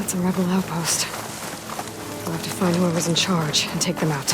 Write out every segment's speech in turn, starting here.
That's a rebel outpost. We'll have to find whoever's in charge and take them out.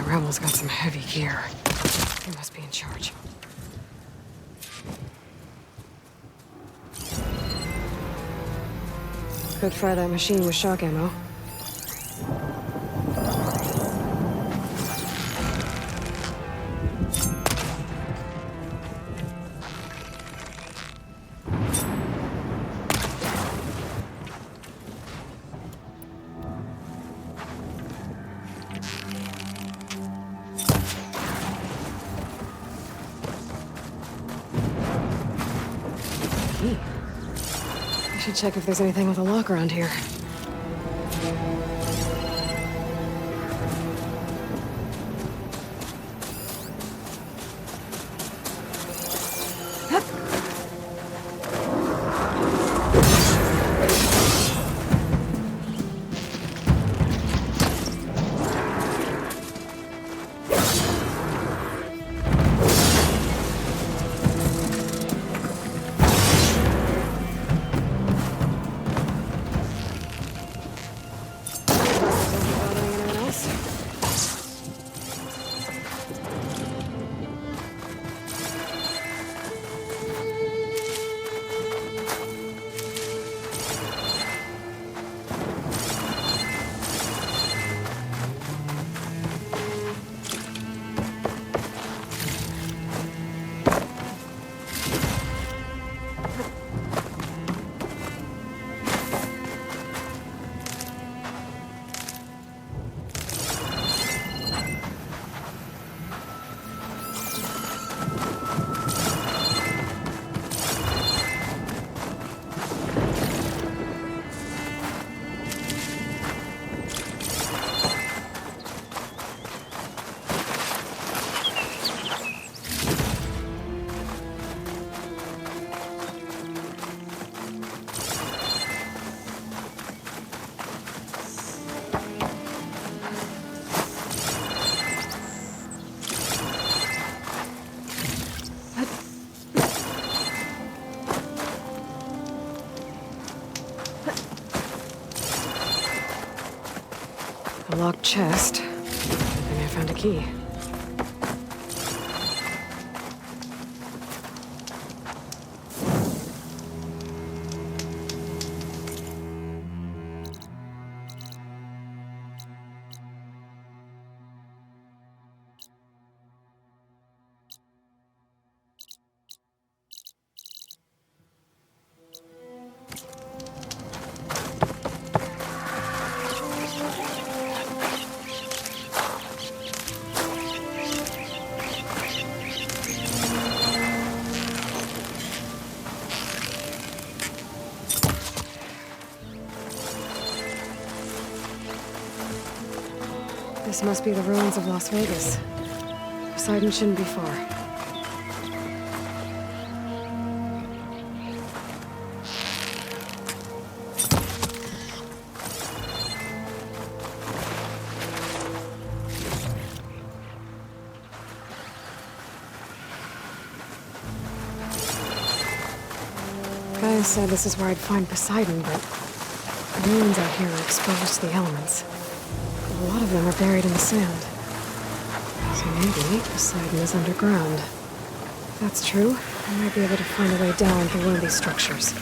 Rebel's got some heavy gear. He must be in charge. Could fry that machine with shock ammo. I should check if there's anything with a lock around here. A locked chest. I think I found a key. This must be the ruins of Las Vegas. Poseidon shouldn't be far. Gaia said this is where I'd find Poseidon, but the ruins out here are exposed to the elements. A lot of them are buried in the sand. So maybe Poseidon is underground. If that's true, I might be able to find a way down through one of these structures.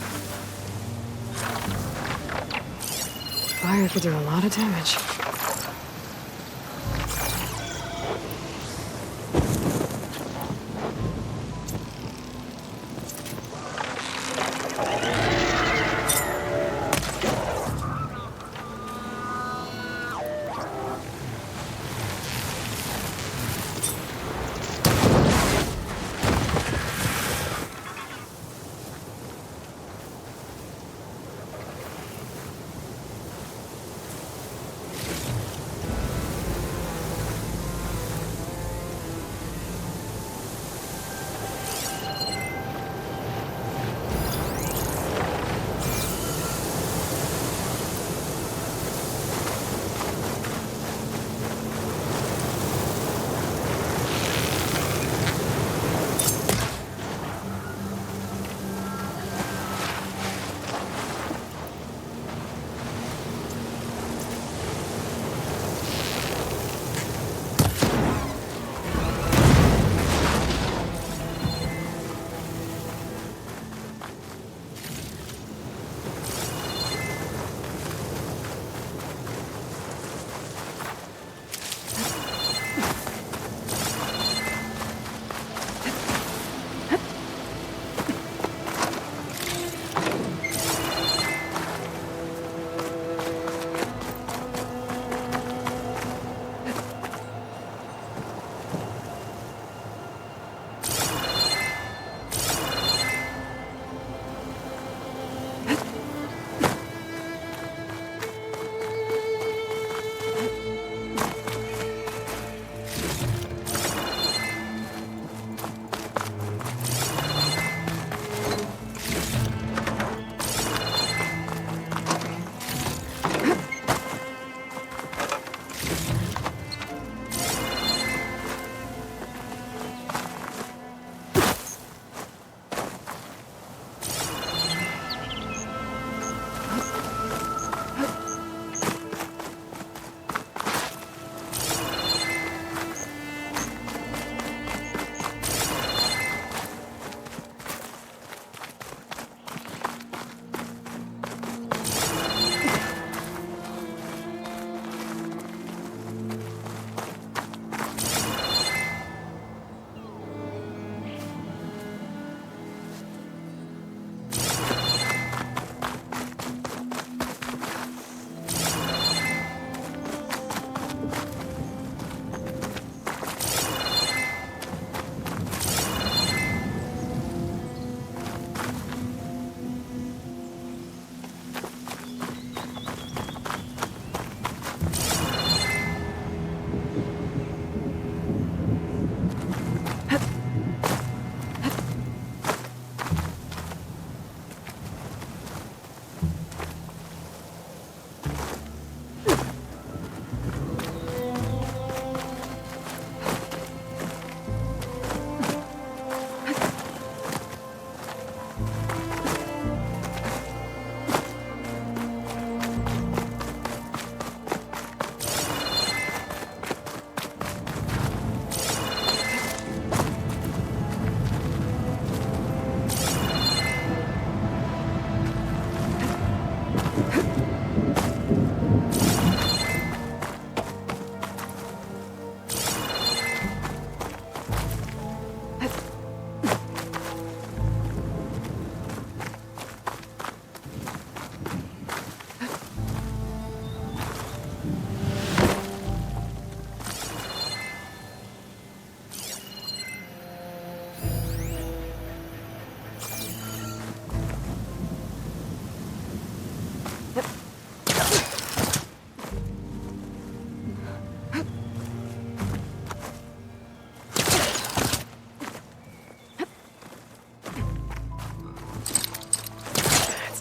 Fire could do a lot of damage.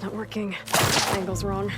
It's not working. Angle's wrong.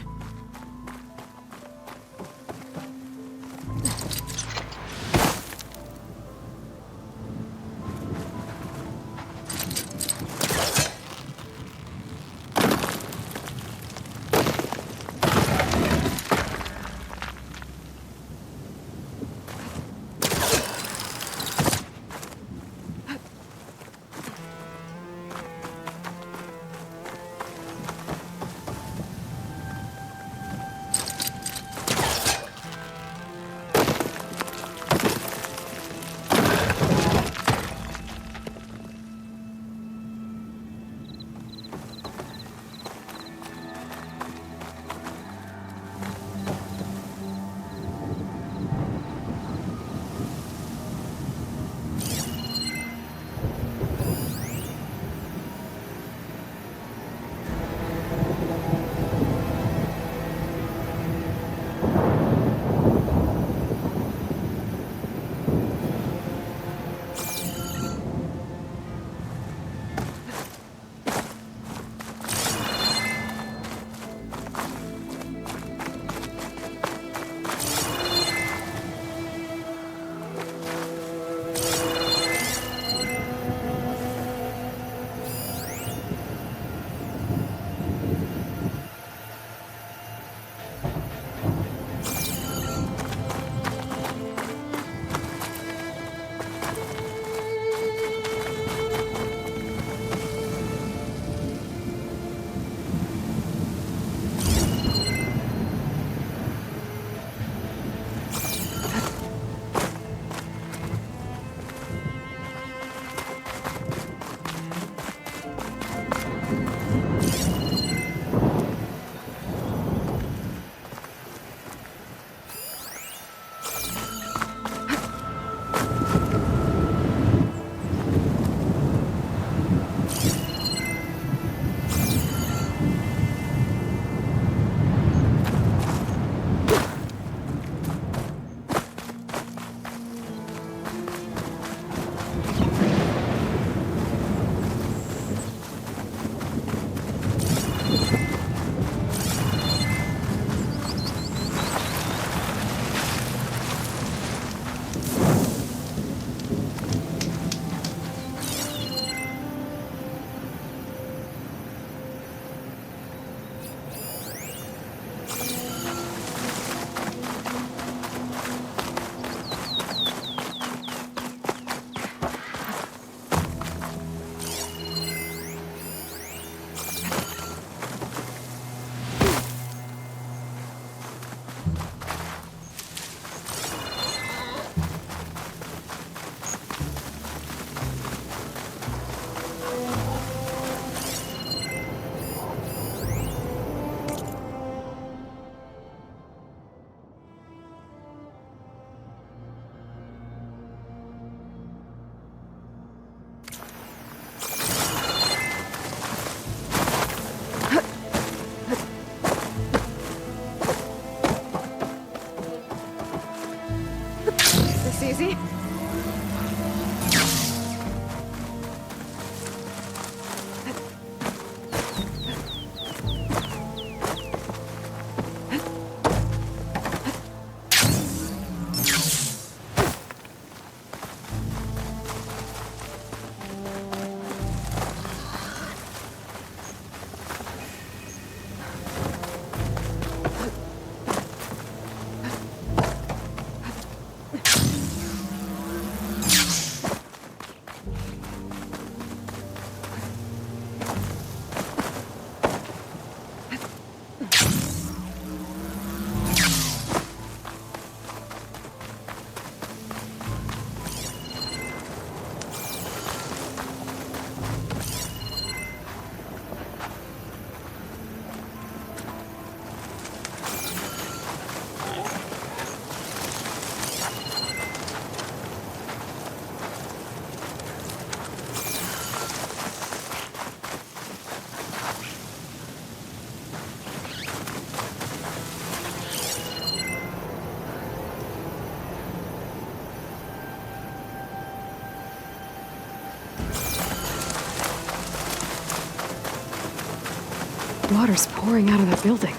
water's pouring out of that building.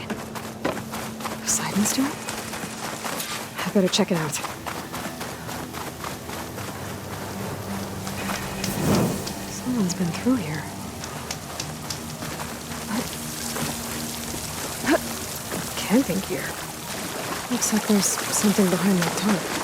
Poseidon's doing? I better check it out. Someone's been through here. Camping gear. Looks like there's something behind that tarp.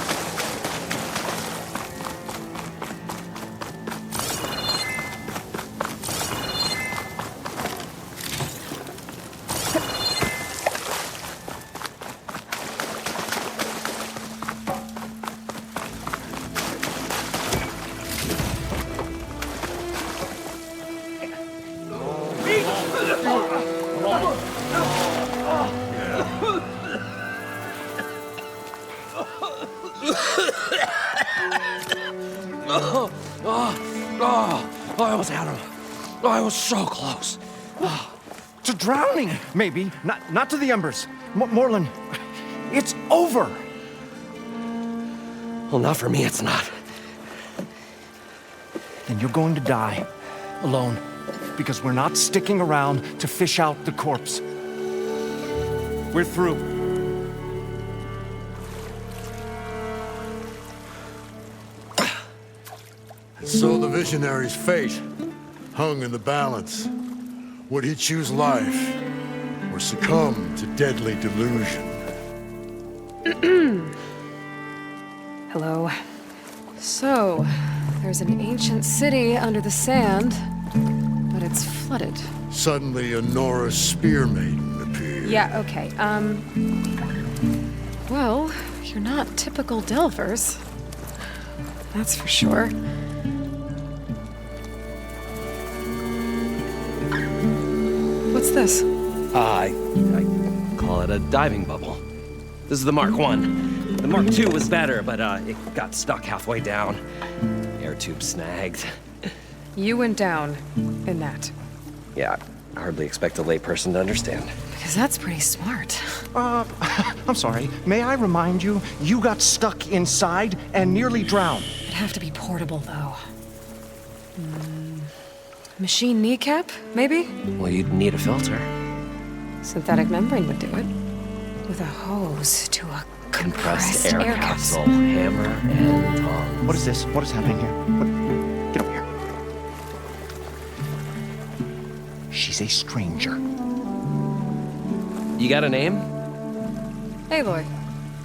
I almost had him. I was so close. To drowning, maybe. Not to the embers. Moreland, it's over. Well, not for me, it's not. Then you're going to die. Alone. Because we're not sticking around to fish out the corpse. We're through. So the visionary's fate hung in the balance. Would he choose life or succumb to deadly delusion? Hello. So, there's an ancient city under the sand, but it's flooded. Suddenly, a Norse spear maiden appeared. Yeah, okay. Well, you're not typical Delvers. That's for sure. What's this? I call it a diving bubble. This is the Mark 1. The Mark 2 was better, but it got stuck halfway down. Air tube snagged. You went down in that. Yeah, I hardly expect a layperson to understand. Because that's pretty smart. I'm sorry. May I remind you, you got stuck inside and nearly drowned. It'd have to be portable, though. Machine kneecap, maybe? Well, you'd need a filter. Synthetic membrane would do it. With a hose to a compressed air capsule. Hammer and tongs. What is this? What is happening here? Get over here. She's a stranger. You got a name? Aloy.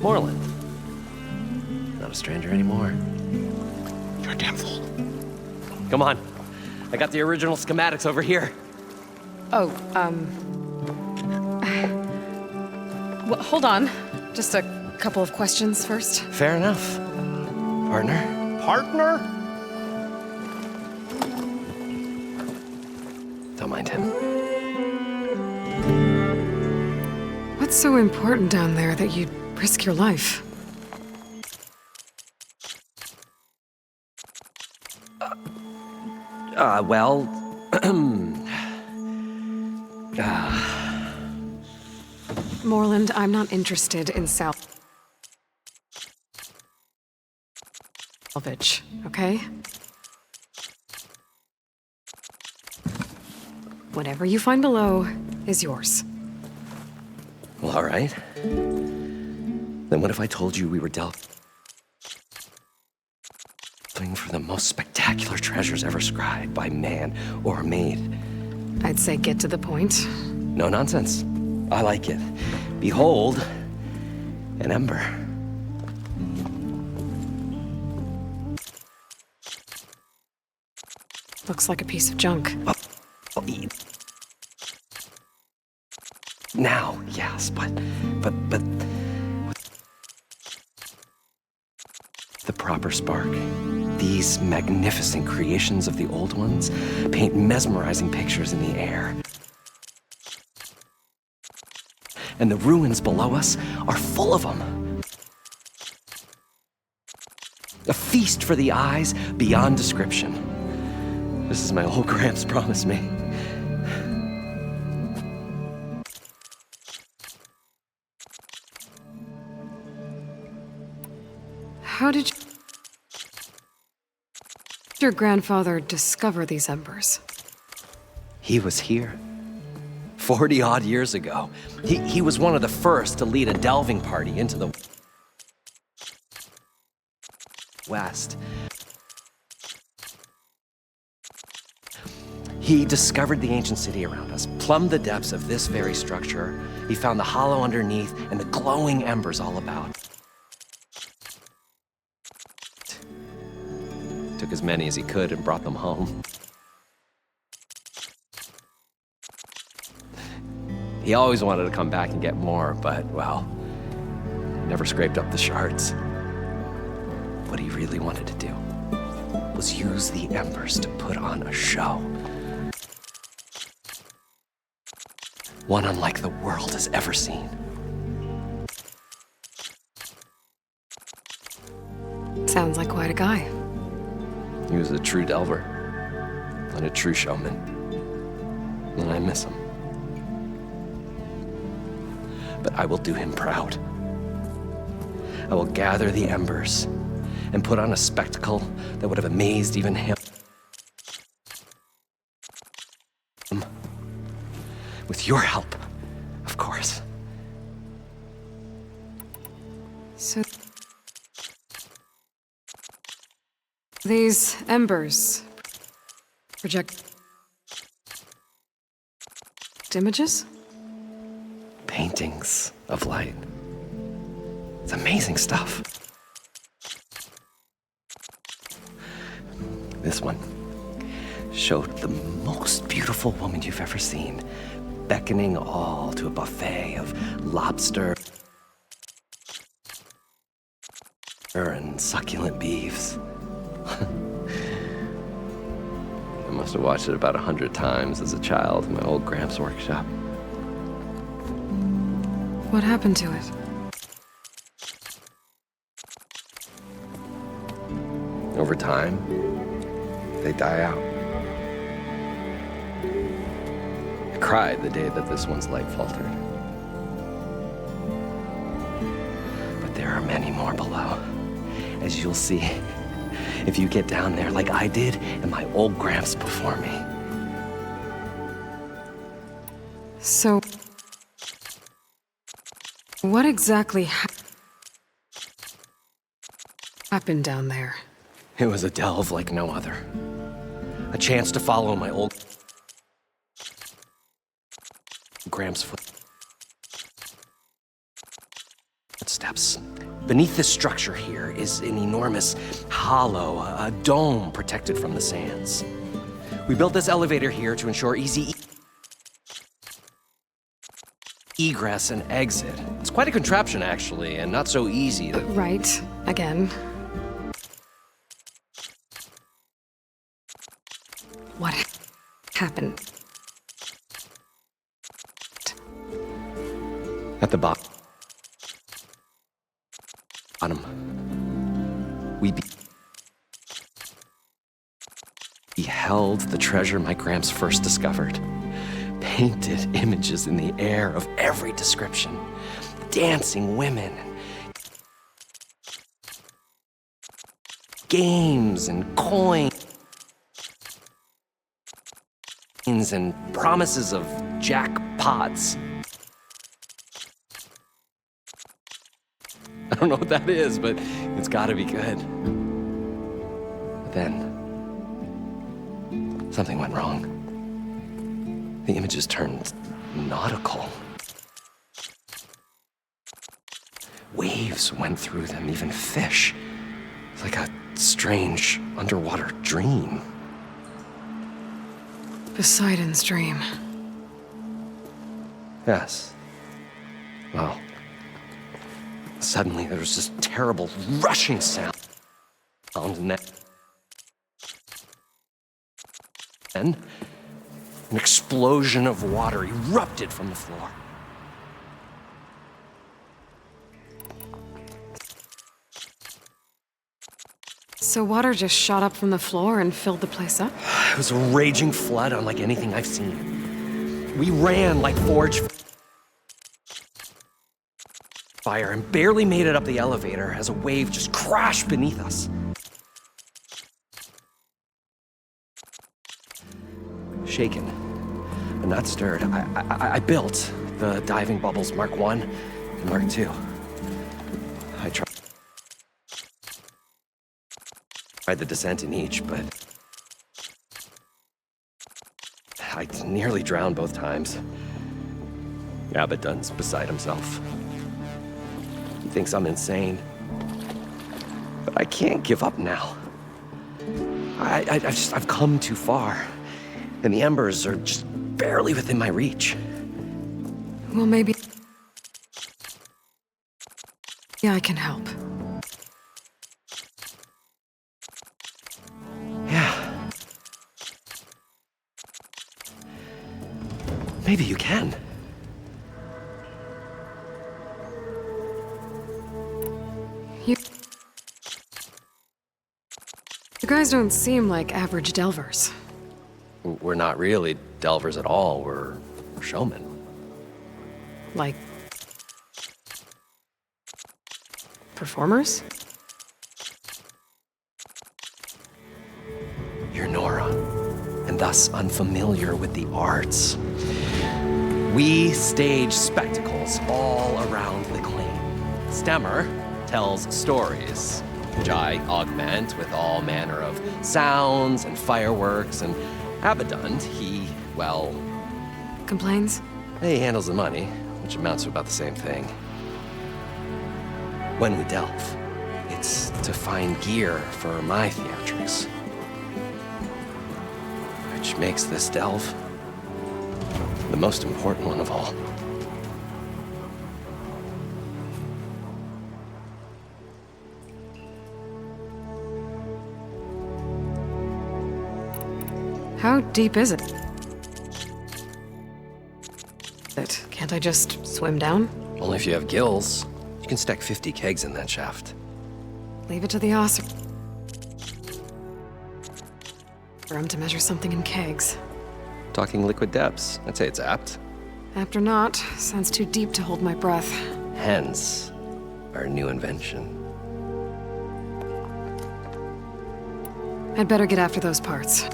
Moreland. Not a stranger anymore. You're a damn fool. Come on. I got the original schematics over here. Oh, well, hold on. Just a couple of questions first. Fair enough. Partner? Partner? Don't mind him. What's so important down there that you'd risk your life? Well, Moreland, I'm not interested in salvage, okay? Whatever you find below is yours. well, all right. Then what if I told you we were delving for the most spectacular treasures ever scribed by man or maid? I'd say get to the point. No nonsense. I like it. Behold, an ember. Looks like a piece of junk. Now, yes, but with the proper spark, these magnificent creations of the old ones paint mesmerizing pictures in the air. And the ruins below us are full of them. A feast for the eyes beyond description. This is my old Gramps promised me. How did your grandfather discover these embers? He was here, 40-odd years ago. He was one of the first to lead a delving party into the West. He discovered the ancient city around us, plumbed the depths of this very structure. He found the hollow underneath and the glowing embers all about. Took as many as he could and brought them home. He always wanted to come back and get more, but, well, never scraped up the shards. What he really wanted to do was use the embers to put on a show. One unlike the world has ever seen. Sounds like quite a guy. He was a true delver and a true showman. And I miss him. But I will do him proud. I will gather the embers and put on a spectacle that would have amazed even him. With your help, of course. So... these embers project images? Paintings of light. It's amazing stuff. This one showed the most beautiful woman you've ever seen, beckoning all to a buffet of lobster and succulent beefs. I must have watched it about 100 times as a child in my old Gramps workshop. What happened to it? Over time, they die out. I cried the day that this one's light faltered. But there are many more below, as you'll see if you get down there like I did and my old Gramps before me. So... what exactly happened down there? It was a delve like no other. A chance to follow my old Gramps' footsteps. Beneath this structure here is an enormous hollow, a dome protected from the sands. We built this elevator here to ensure easy egress and exit. It's quite a contraption, actually, and not so easy to... Right, again. What happened? At the bottom, we beheld the treasure my Gramps first discovered. Painted images in the air of every description. Dancing women. Games and coins. And promises of jackpots. I don't know what that is, but it's gotta be good. But then, something went wrong. The images turned nautical. Waves went through them, even fish. It's like a strange underwater dream. Poseidon's dream. Yes. Well, suddenly there was this terrible rushing sound. And then an explosion of water erupted from the floor. So water just shot up from the floor and filled the place up? It was a raging flood unlike anything I've seen. We ran like forged fire and barely made it up the elevator as a wave just crashed beneath us. Shaken I'm not stirred. I built the diving bubbles Mark I and Mark II. I tried the descent in each, but I nearly drowned both times. Abaddon's beside himself. He thinks I'm insane. But I can't give up now. I've come too far. And the embers are just barely within my reach. Well, maybe... Yeah, I can help. Yeah. Maybe you can. You guys don't seem like average delvers. We're not really delvers at all. We're showmen. Like... performers? You're Nora, and thus unfamiliar with the arts. We stage spectacles all around the claim. Stemmer tells stories, which I augment with all manner of sounds and fireworks, and Abaddon, he, well... Complains? He handles the money, which amounts to about the same thing. When we delve, it's to find gear for my theatrics. Which makes this delve the most important one of all. How deep is it? Can't I just swim down? Only if you have gills. You can stack 50 kegs in that shaft. Leave it to the Oscar. For him to measure something in kegs. Talking liquid depths, I'd say it's apt. Apt or not, sounds too deep to hold my breath. Hence, our new invention. I'd better get after those parts.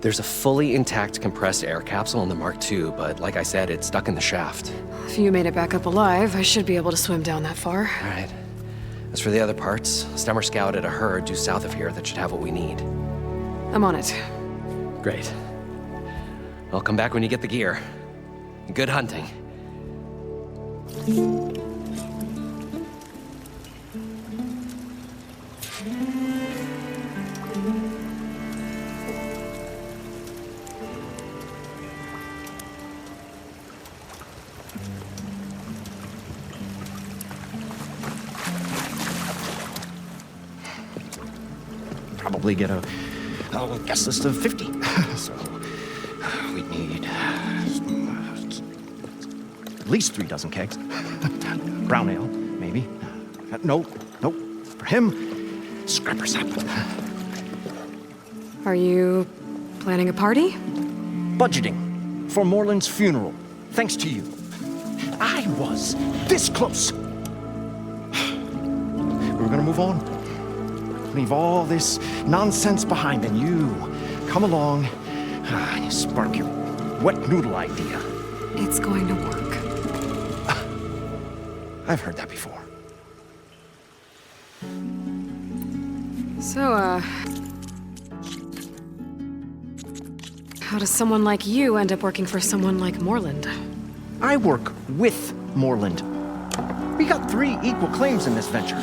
There's a fully intact compressed air capsule in the Mark II, but like I said, it's stuck in the shaft. If you made it back up alive, I should be able to swim down that far. All right. As for the other parts, Stemmer scouted a herd due south of here that should have what we need. I'm on it. Great. I'll come back when you get the gear. Good hunting. Probably get a guest list of 50. So we'd need at least 3 dozen kegs. Brown ale, maybe. No. For him, scrapper sap. Are you planning a party? Budgeting for Moreland's funeral, thanks to you. I was this close. We were gonna move on. Leave all this nonsense behind, and you come along and you spark your wet noodle idea. It's going to work. I've heard that before. So, how does someone like you end up working for someone like Moreland? I work with Moreland. We got 3 equal claims in this venture.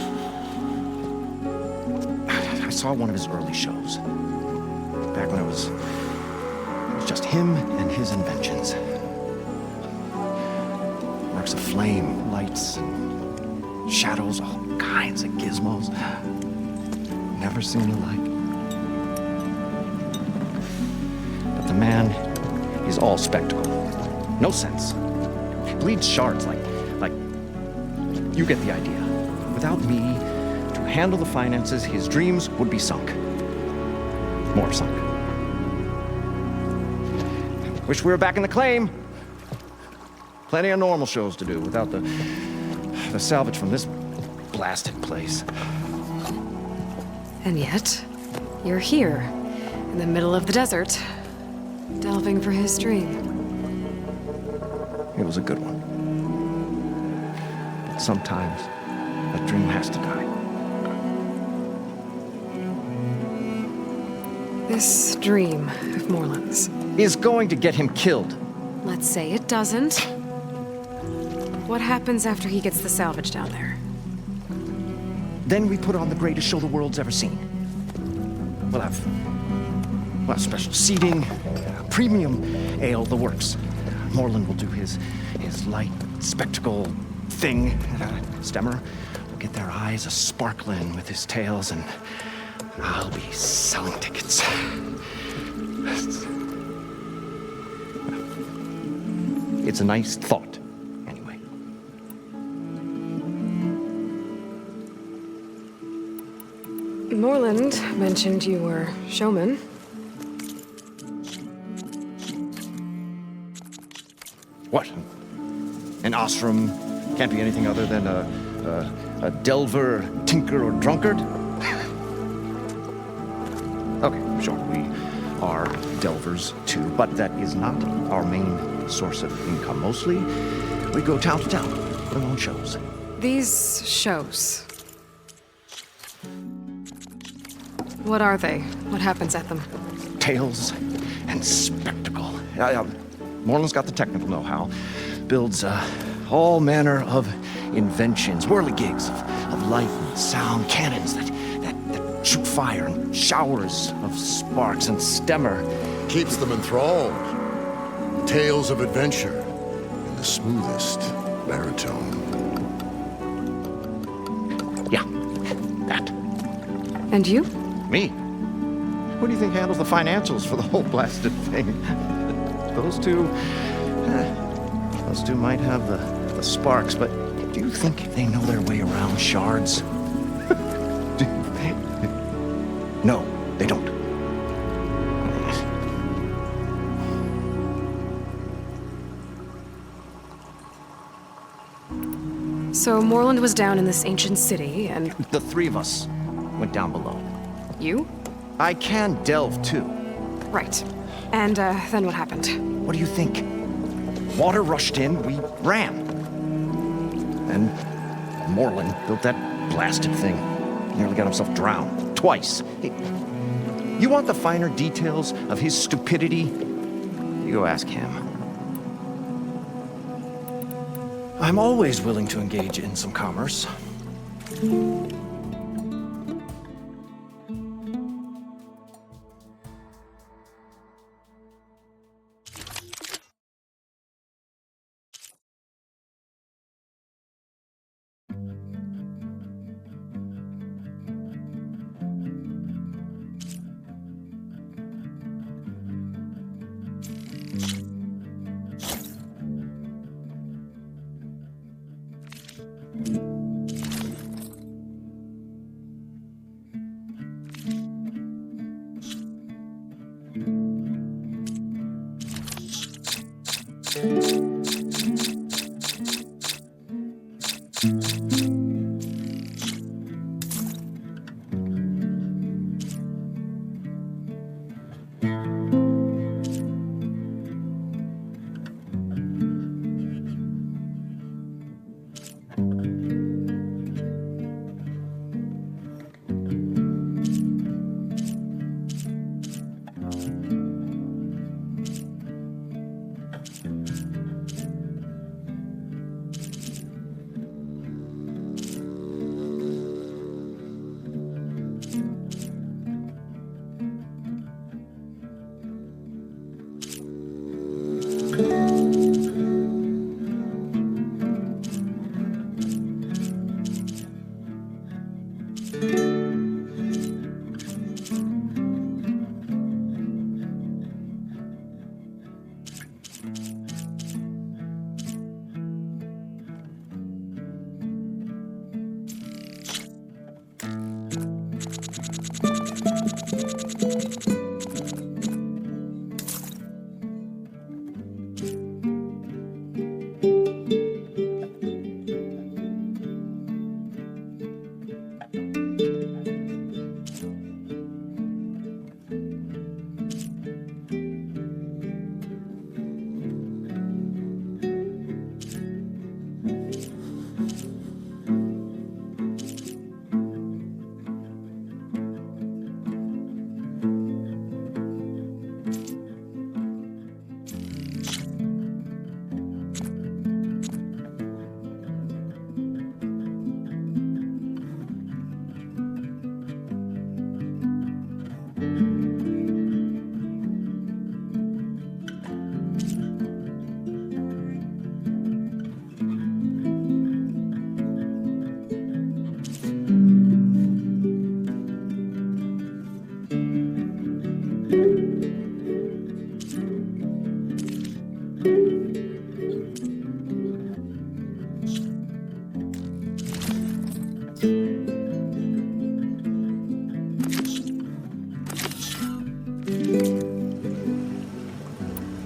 I saw one of his early shows. Back when it was just him and his inventions. Works of flame, lights, and shadows, all kinds of gizmos. Never seen the like. But the man is all spectacle. No sense. Bleeds shards like you get the idea. Without me to handle the finances, his dreams would be sunk. More sunk. Wish we were back in the claim. Plenty of normal shows to do without the salvage from this blasted place. And yet, you're here, in the middle of the desert, delving for his dream. It was a good one. But sometimes a dream has to die. This dream of Moreland's. Is going to get him killed. Let's say it doesn't. What happens after he gets the salvage down there? Then we put on the greatest show the world's ever seen. We'll have special seating, premium ale, the works. Moreland will do his light spectacle thing. Stemmer will get their eyes a-sparkling with his tales, and I'll be selling tickets. It's a nice thought, anyway. Moreland mentioned you were showman. What? An ostrom can't be anything other than a delver, tinker, or drunkard? Okay, sure, we are delvers too, but that is not our main source of income. Mostly, we go town to town, put on shows. These shows. What are they? What happens at them? Tales and spectacle. Moreland's got the technical know-how. Builds all manner of inventions, whirligigs of light and sound, cannons that shoot fire, and showers of sparks, and Stemmer Keeps them enthralled. Tales of adventure in the smoothest baritone. Yeah, that. And you? Me? Who do you think handles the financials for the whole blasted thing? Those two might have the sparks, but do you think they know their way around shards? No, they don't. So Moreland was down in this ancient city, and The three of us went down below. you? I can delve too. Right. And then what happened? What do you think? Water rushed in, we ran. And Moreland built that blasted thing. Nearly got himself drowned. Twice. You want the finer details of his stupidity? You go ask him. I'm always willing to engage in some commerce.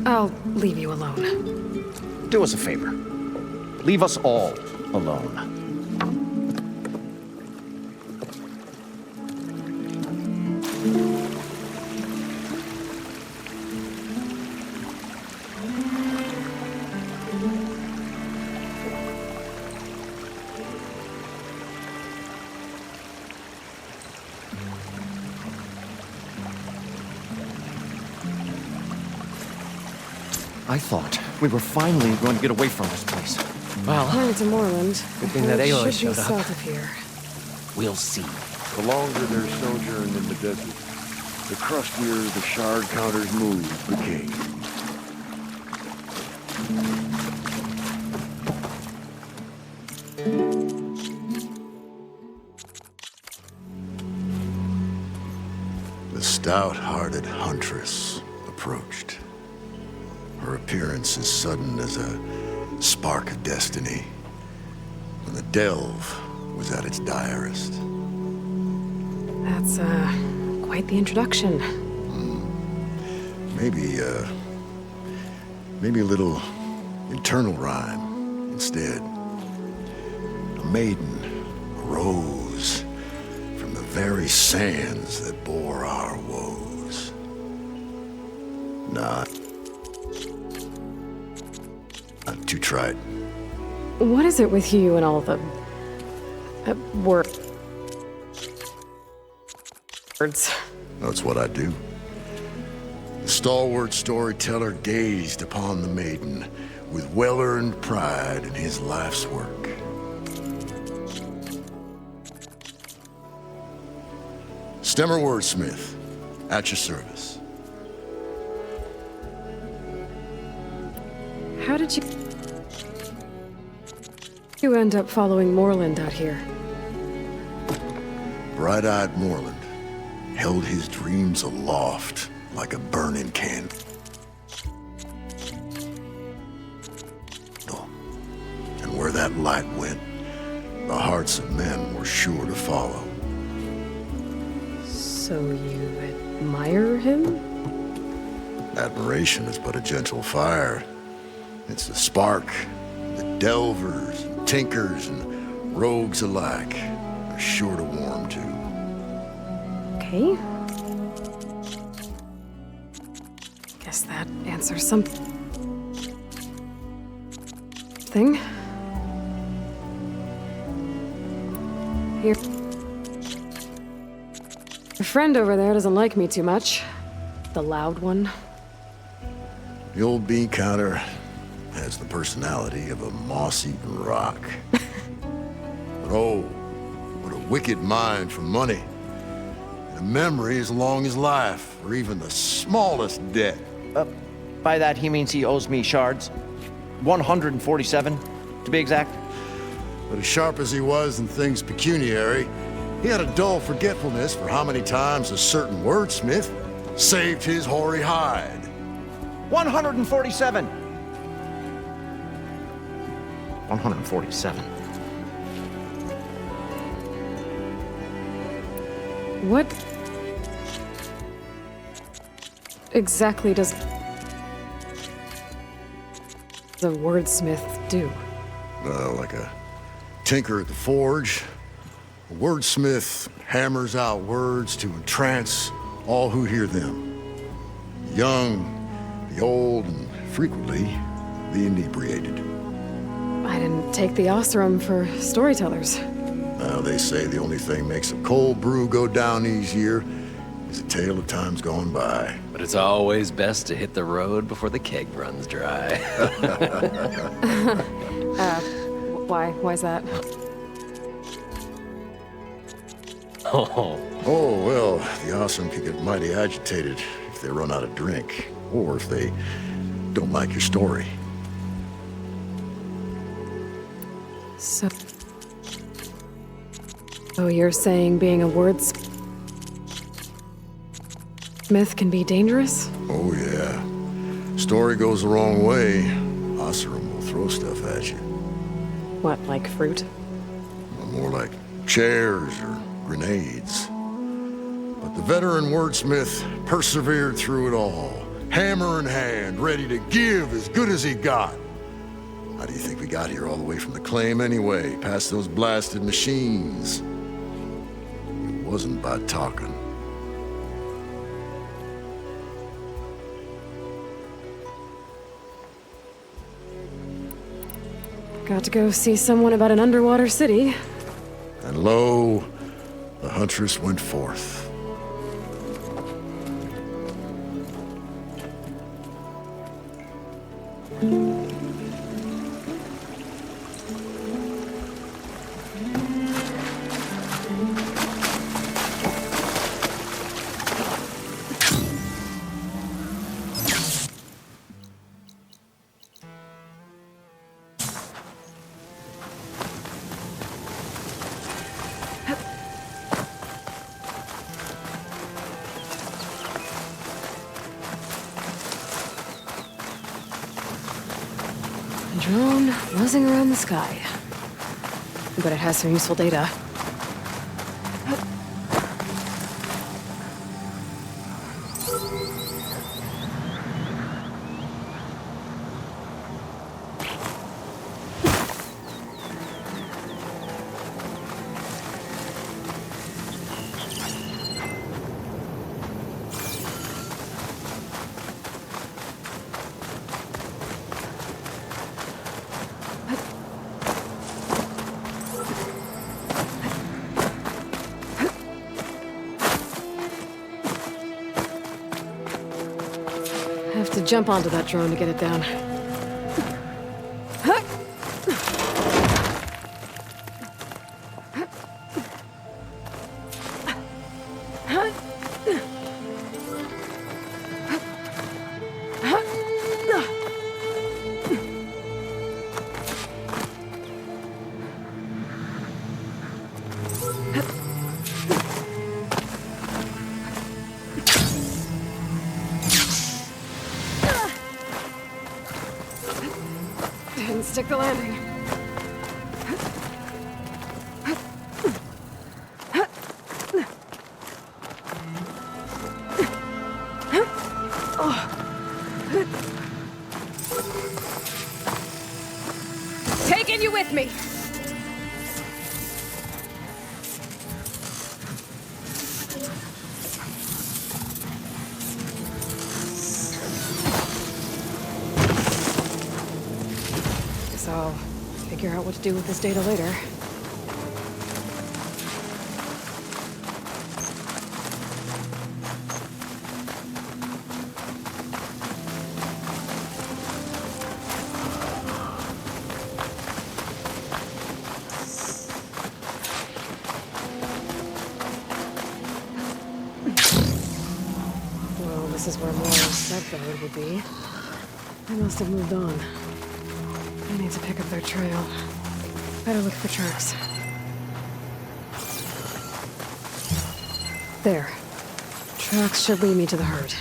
I'll leave you alone. Do us a favor. Leave us all alone. I thought we were finally going to get away from this place. Well, According to Moreland, Good thing that it Aloy should be showed up. south of here. we'll see. The longer their sojourn in the desert, the crustier the shard counter's moves became. The stout-hearted huntress approached. Her appearance as sudden as a spark of destiny, when the delve was at its direst. That's, quite the introduction. Maybe a little internal rhyme instead. A maiden arose from the very sands that bore our woes. Not too trite. What is it with you and all the... words? That's what I do. The stalwart storyteller gazed upon the maiden with well-earned pride in his life's work. Stemmer Wordsmith, at your service. How did you end up following Moreland out here? Bright-eyed Moreland held his dreams aloft like a burning candle. And where that light went, the hearts of men were sure to follow. So you admire him? Admiration is but a gentle fire. It's the spark that delvers and tinkers and rogues alike are sure to warm to. Okay. Guess that answers something. Here. Your friend over there doesn't like me too much. The loud one. The old bean counter has the personality of a moss-eaten rock. But oh, what a wicked mind for money. And a memory as long as life, or even the smallest debt. By that, he means he owes me shards. 147, to be exact. But as sharp as he was in things pecuniary, he had a dull forgetfulness for how many times a certain wordsmith saved his hoary hide. 147. 147. What exactly does the wordsmith do? Like a tinker at the forge, a wordsmith hammers out words to entrance all who hear them. The young, the old, and frequently the inebriated. I didn't take the Osram for storytellers. Now, they say the only thing makes a cold brew go down easier is a tale of times gone by. But it's always best to hit the road before the keg runs dry. Why's that? Oh, Oh, well, the awesome can get mighty agitated if they run out of drink, or if they don't like your story. So you're saying being a wordsmith can be dangerous? Oh, yeah. Story goes the wrong way, Osram will throw stuff at you. What, like fruit? More like chairs or grenades. But the veteran wordsmith persevered through it all hammer in hand, ready to give as good as he got. How do you think we got here all the way from the claim anyway, past those blasted machines? It wasn't by talking. Got to go see someone about an underwater city. And lo, the huntress went forth. Drone buzzing around the sky. But it has some useful data. Have to jump onto that drone to get it down. Didn't stick the landing. Taking you with me. So I'll figure out what to do with this data later. Well, this is where more said that it would be. They must have moved on. I need to pick up their trail. Better look for tracks. There. Tracks should lead me to the herd.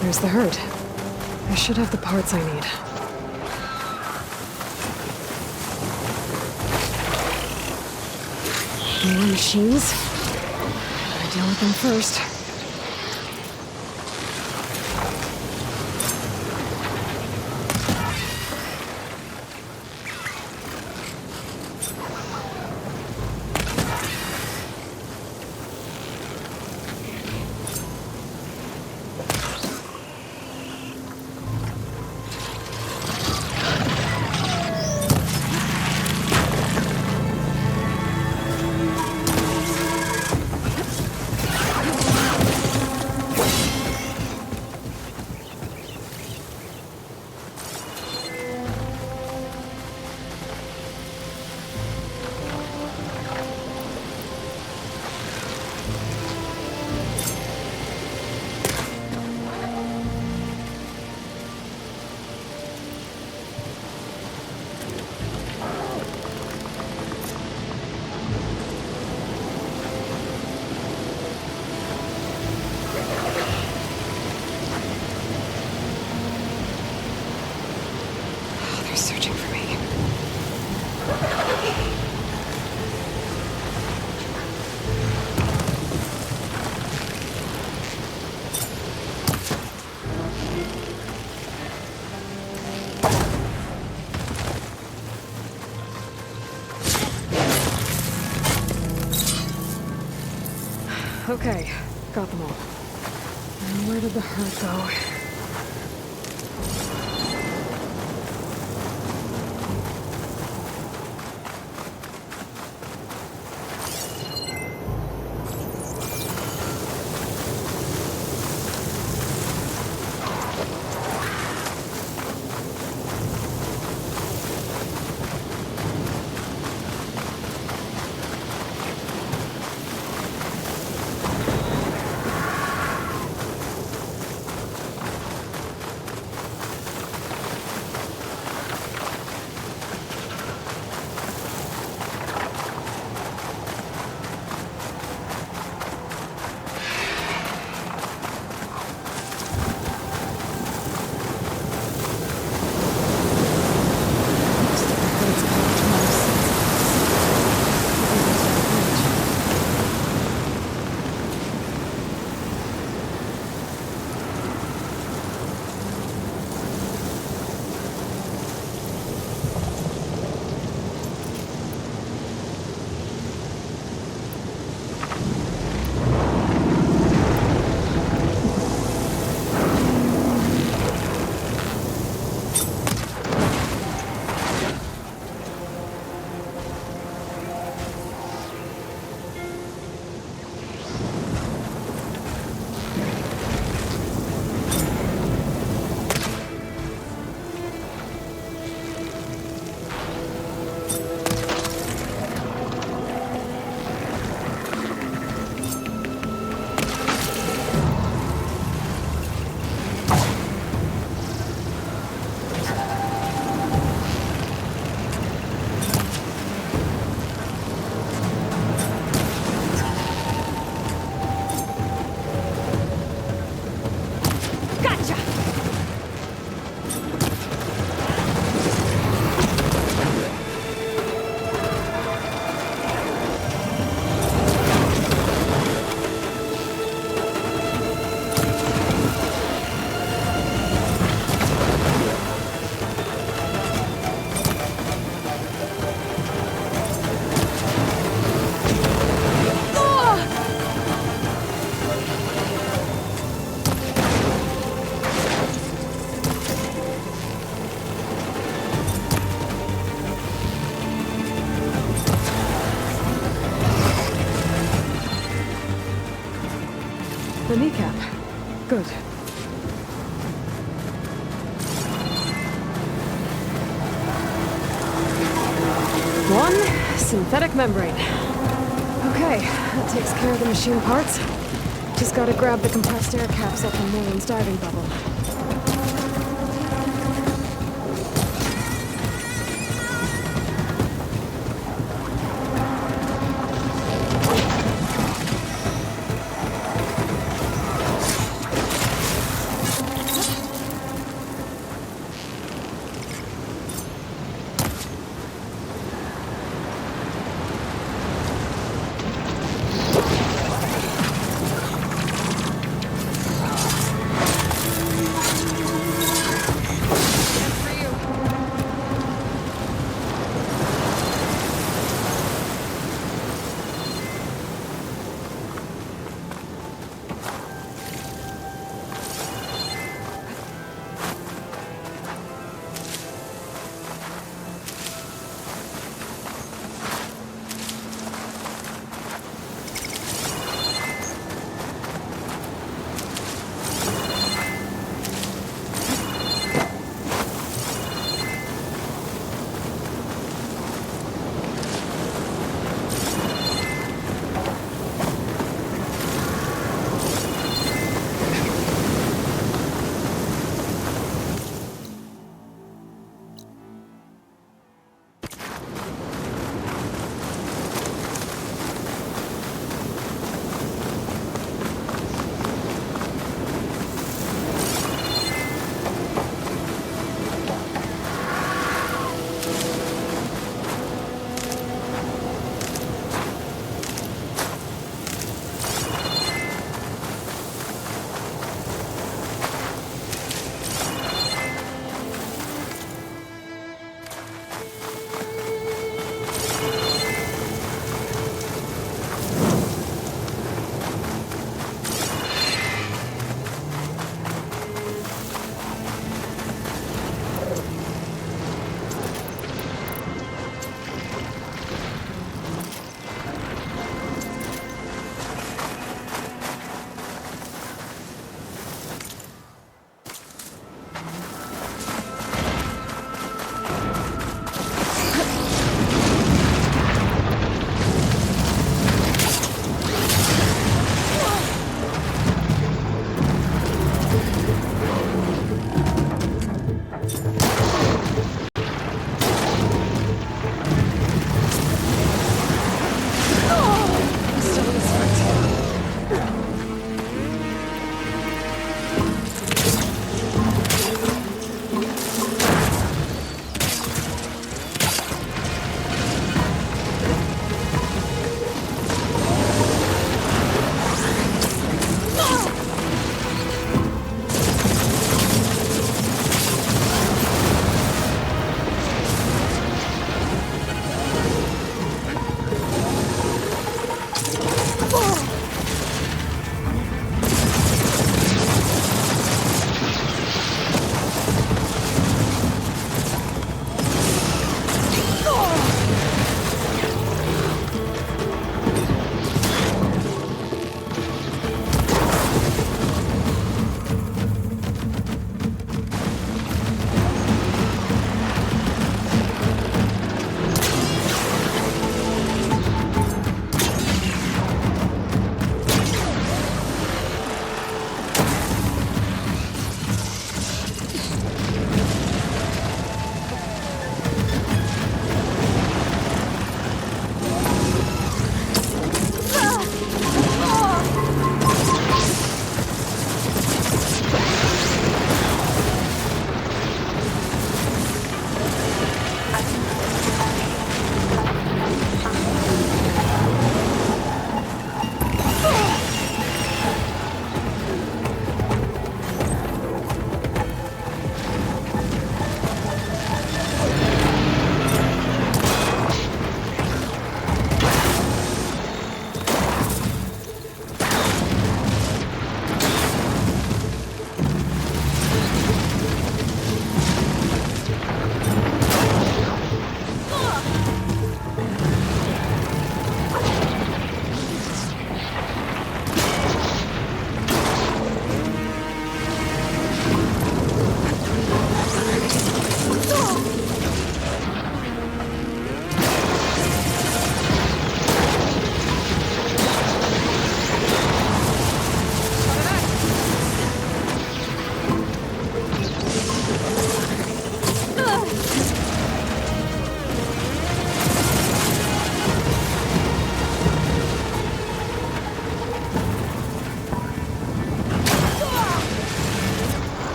There's the herd. I should have the parts I need. More machines? Gotta deal with them first. Okay, got them all. And where did the herd go? The kneecap. Good. One synthetic membrane. Okay, that takes care of the machine parts. Just gotta grab the compressed air capsule from Moran's diving bubble.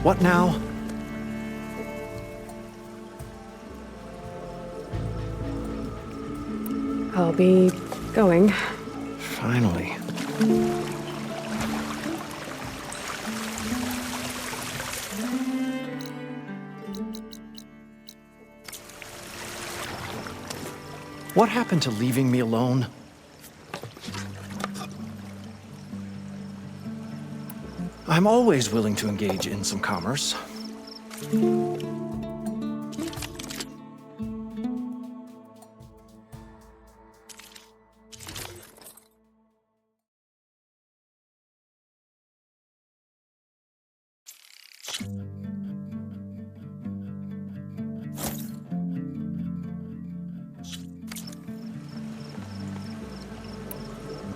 What now? I'll be going. Finally. What happened to leaving me alone? I'm always willing to engage in some commerce.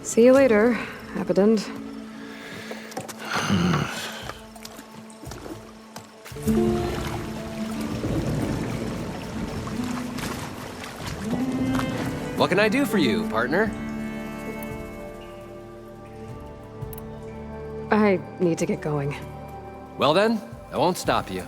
See you later, Abaddon. What can I do for you, partner? I need to get going. Well then, I won't stop you.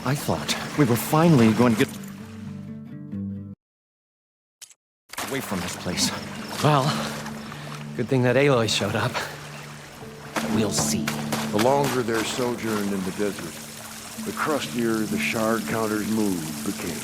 I thought we were finally going to get away from this place. Well, good thing that Aloy showed up. We'll see. The longer their sojourn in the desert, the crustier the shard counter's mood became.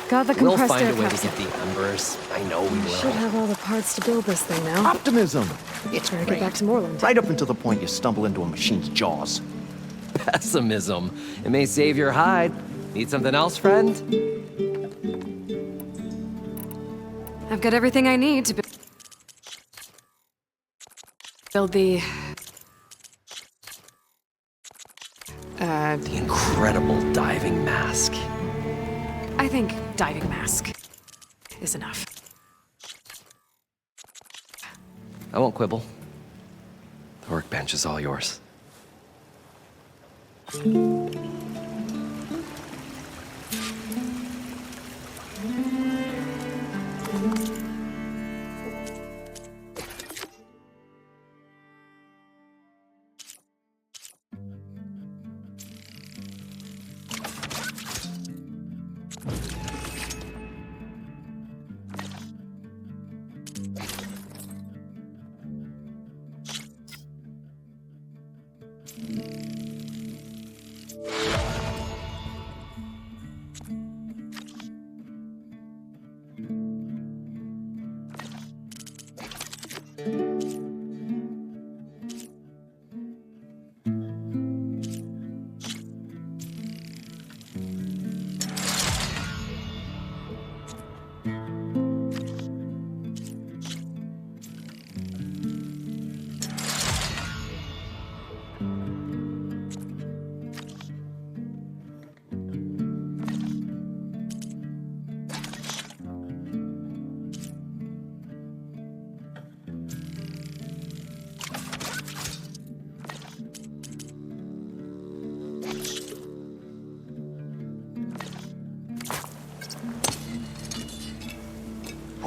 Got the We'll compressed find air a way to capsule. get the embers. I know we will. Should have all the parts to build this thing now. Optimism! It's Try to great. get back to Moreland. Right up until the point you stumble into a machine's jaws. Pessimism. It may save your hide. Need something else, friend? I've got everything I need to build the... The incredible diving mask. I think diving mask is enough. I won't quibble. The workbench is all yours.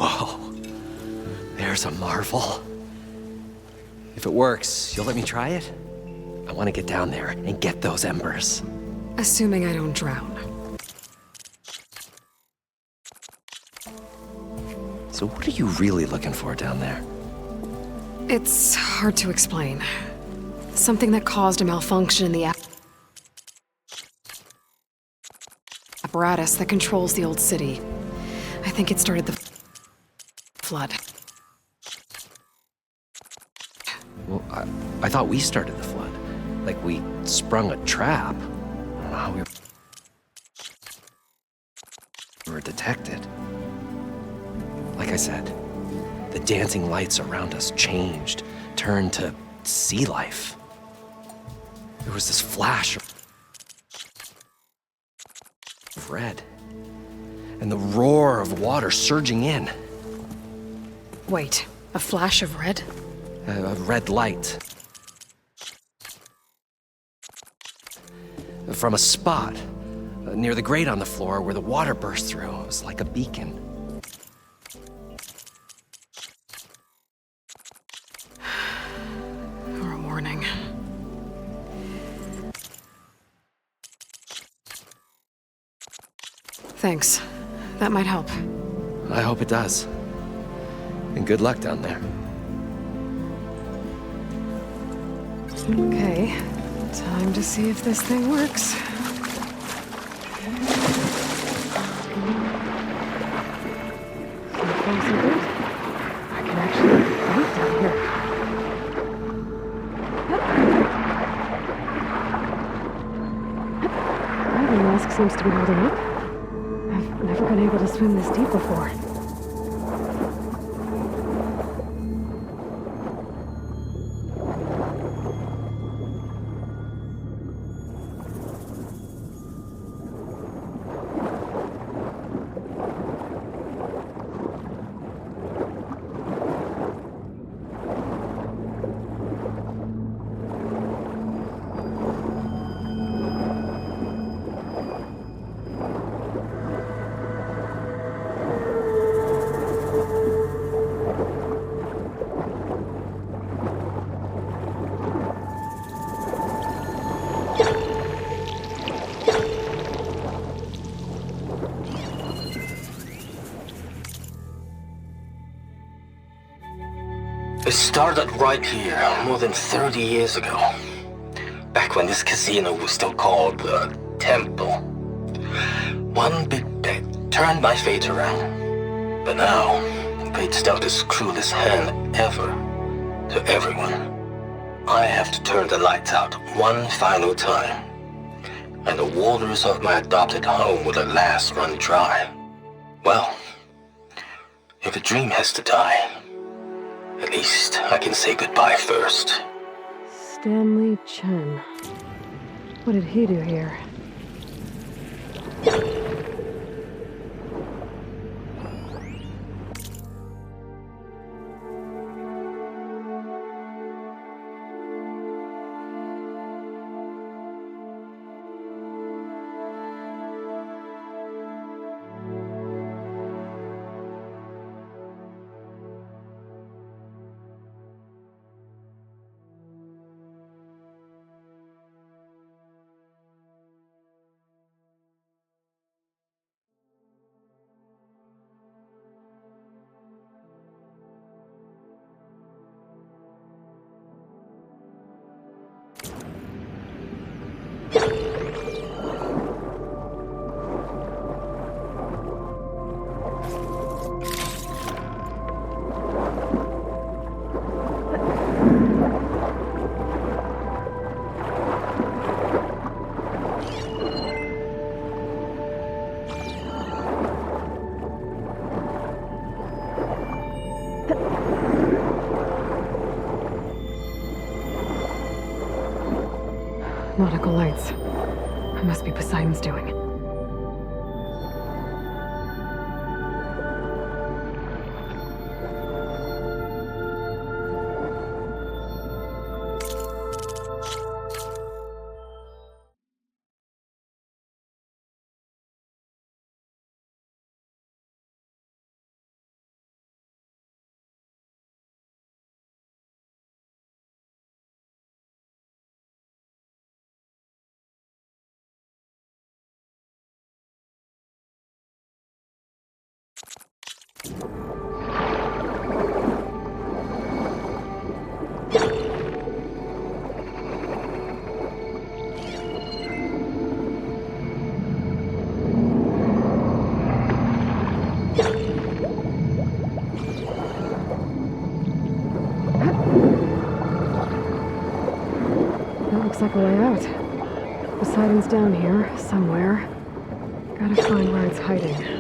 Whoa. There's a marvel. If it works, you'll let me try it? I want to get down there and get those embers. Assuming I don't drown. So what are you really looking for down there? It's hard to explain. Something that caused a malfunction in the apparatus that controls the old city. I think it started the flood. Well, I thought we started the flood. Like we sprung a trap. I don't know how we were detected. Like I said, the dancing lights around us changed, turned to sea life. There was this flash of red, and the roar of water surging in. Wait, a flash of red? A red light. From a spot near the grate on the floor where the water burst through. It was like a beacon. Or a warning. Thanks. That might help. I hope it does. And good luck down there. Okay, time to see if this thing works. So far, so good. I can actually float down here. Diving mask seems to be holding up. I've never been able to swim this deep before. It started right here, more than 30 years ago. Back when this casino was still called the Temple. One big bet turned my fate around. But now, fate's dealt its cruelest hand ever to everyone. I have to turn the lights out one final time. And the waters of my adopted home will at last run dry. Well, if a dream has to die, at least I can say goodbye first. Stanley Chen. What did he do here? Nautical lights. It must be Poseidon's doing. That looks like a way out. Poseidon's down here, somewhere. Gotta find where it's hiding.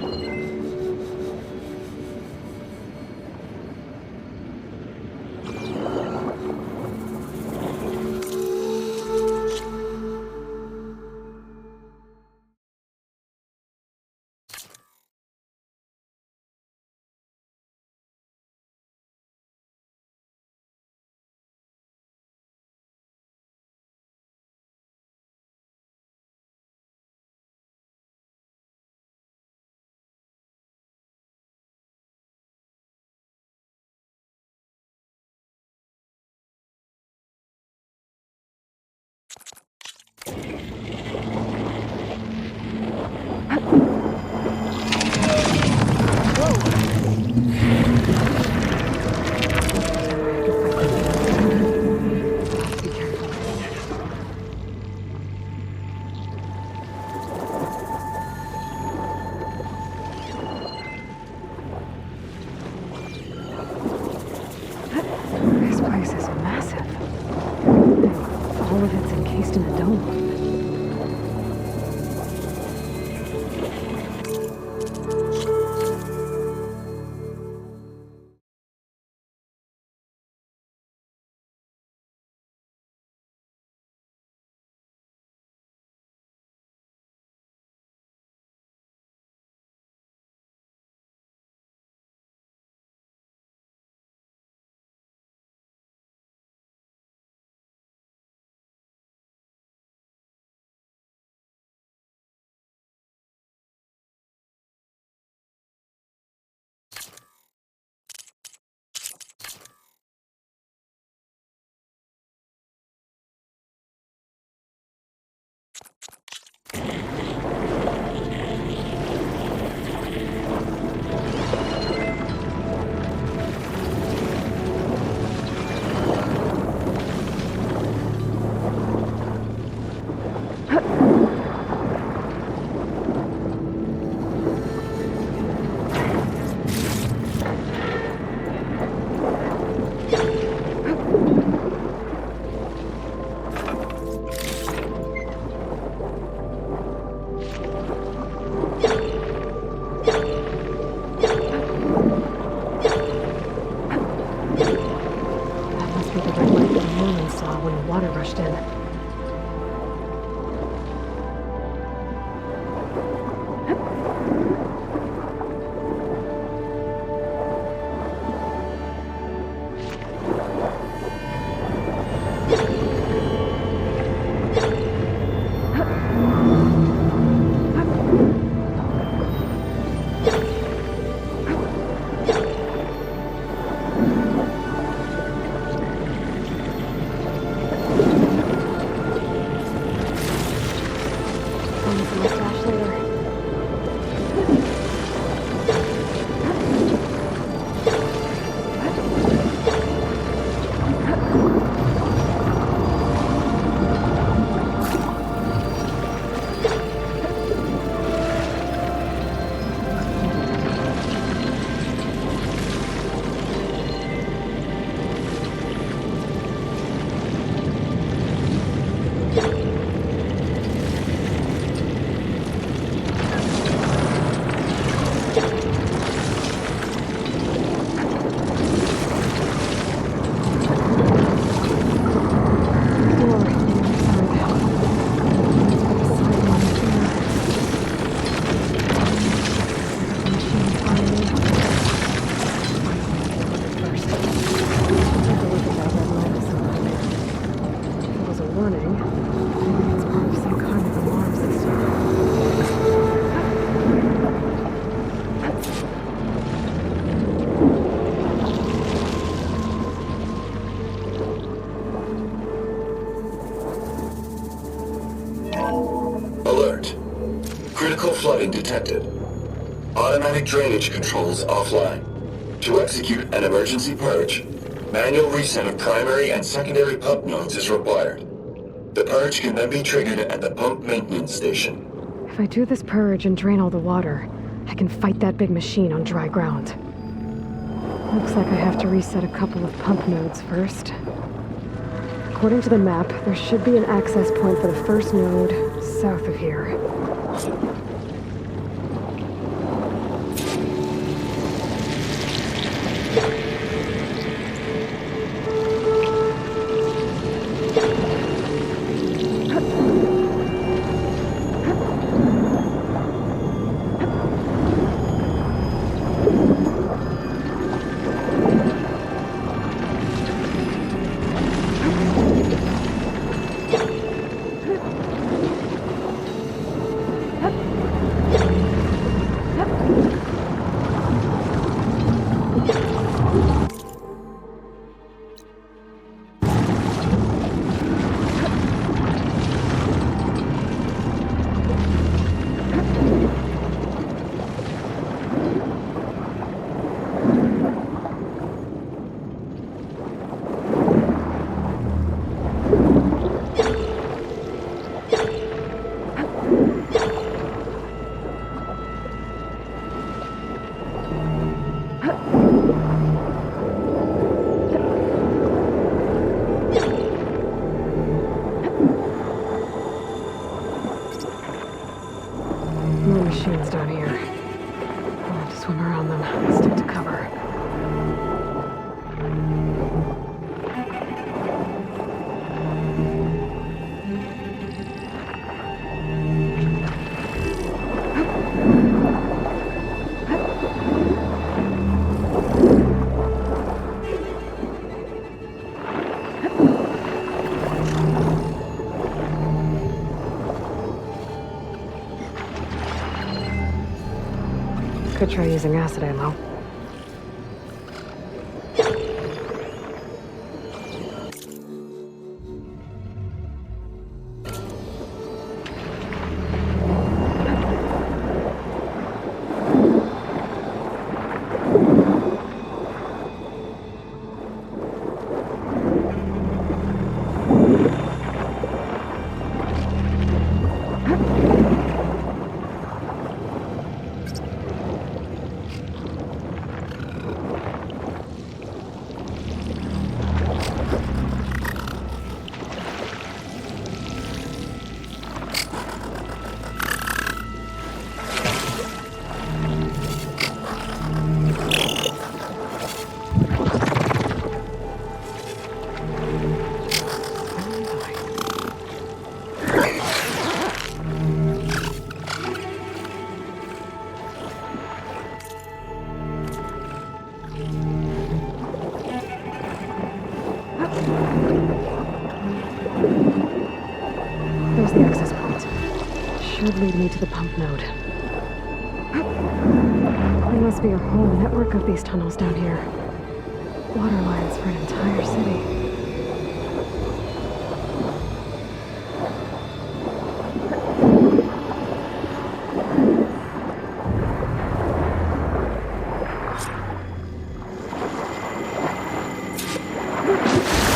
place is massive. All of it's encased in a dome. Rushed in. Alert. Critical flooding detected. Automatic drainage controls offline. To execute an emergency purge, manual reset of primary and secondary pump nodes is required. The purge can then be triggered at the pump maintenance station. If I do this purge and drain all the water, I can fight that big machine on dry ground. Looks like I have to reset a couple of pump nodes first. According to the map, there should be an access point for the first node south of here. Could try using acid ammo. There's the access point. Should lead me to the pump node. There must be a whole network of these tunnels down here. Water lines for an entire city.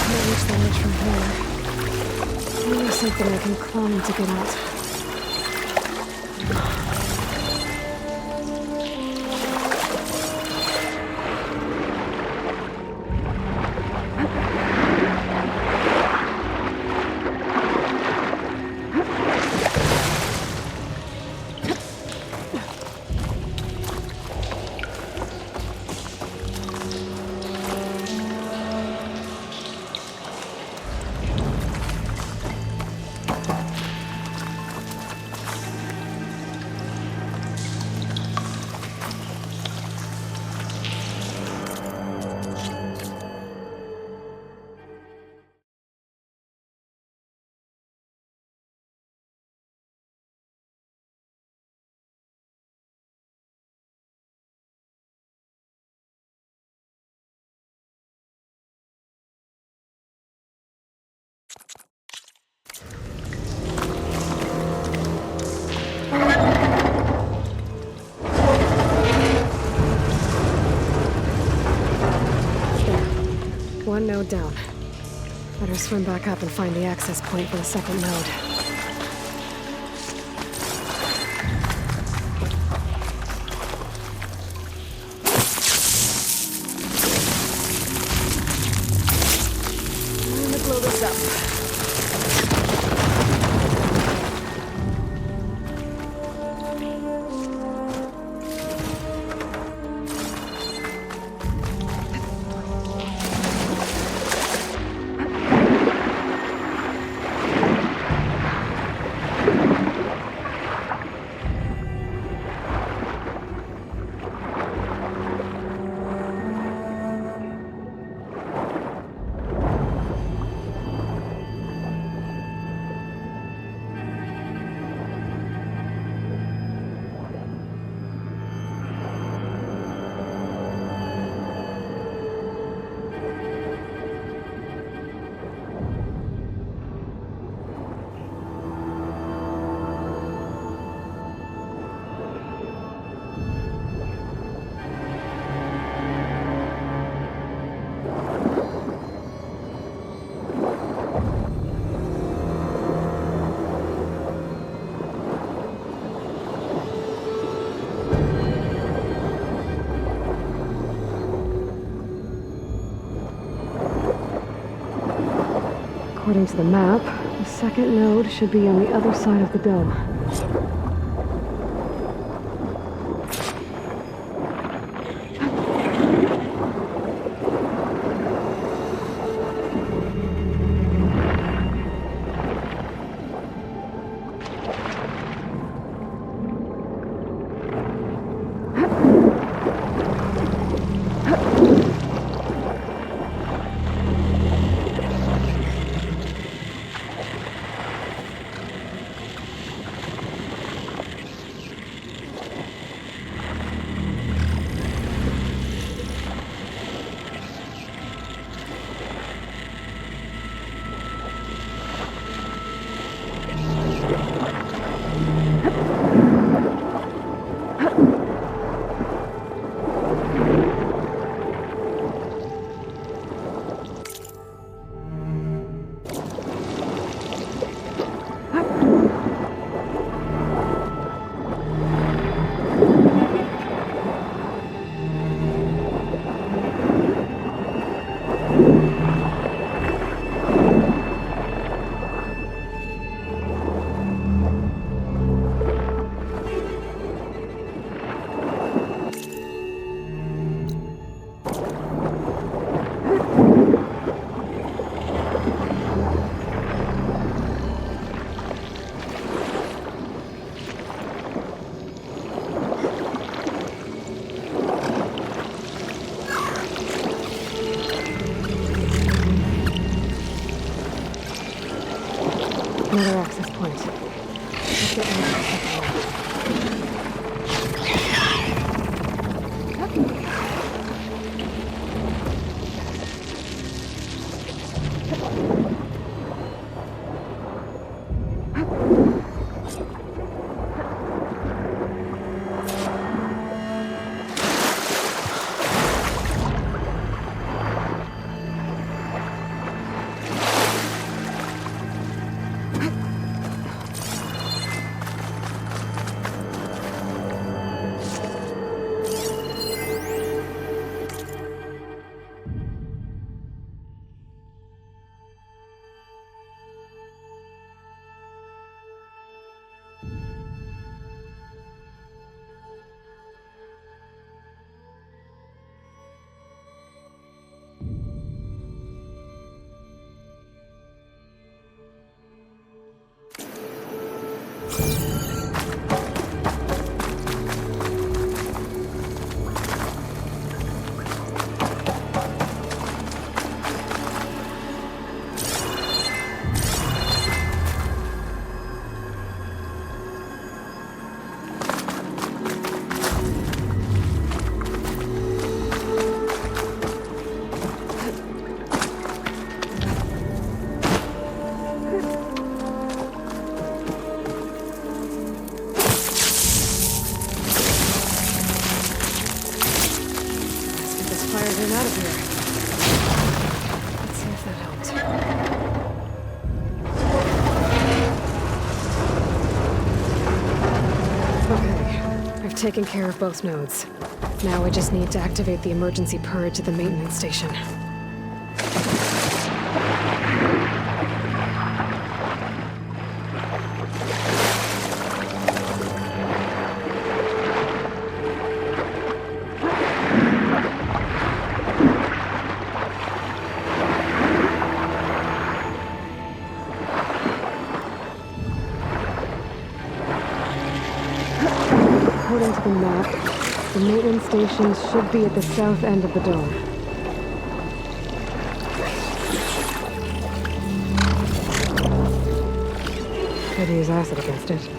Can't reach the ledge from here. Maybe something I can climb to get out. One node down. Better swim back up and find the access point for the second node. I'm gonna blow this up. According to the map, the second node should be on the other side of the dome. Another access point. Let's get rid of the second one. Out of here. Let's see if that helped. Okay, I've taken care of both nodes. Now I just need to activate the emergency purge at the maintenance station. According to the map, the maintenance station should be at the south end of the dome. Try to use acid against it.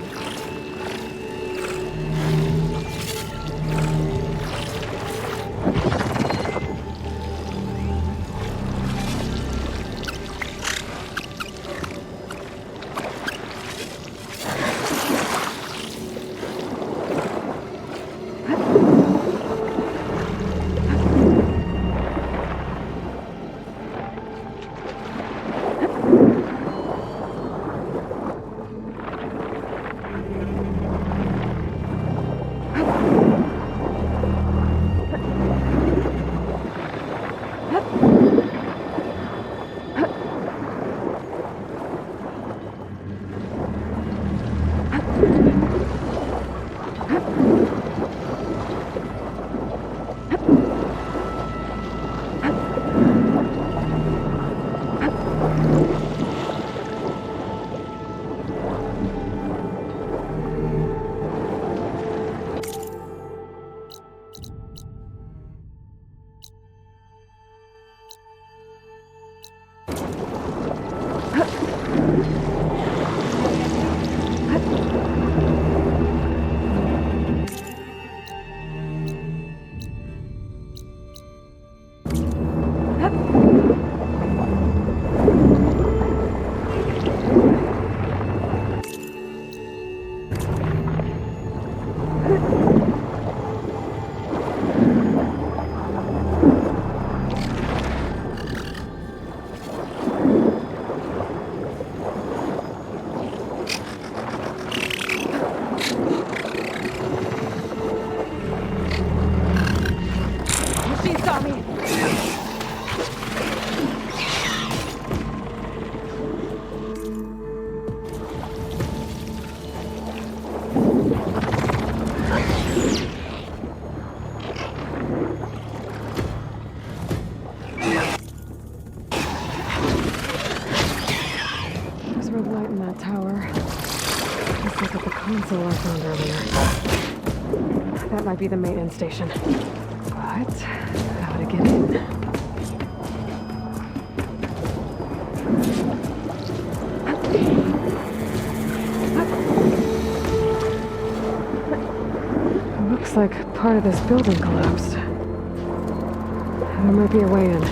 console I found earlier. That might be the maintenance station. But how to get in? Looks like part of this building collapsed. There might be a way in.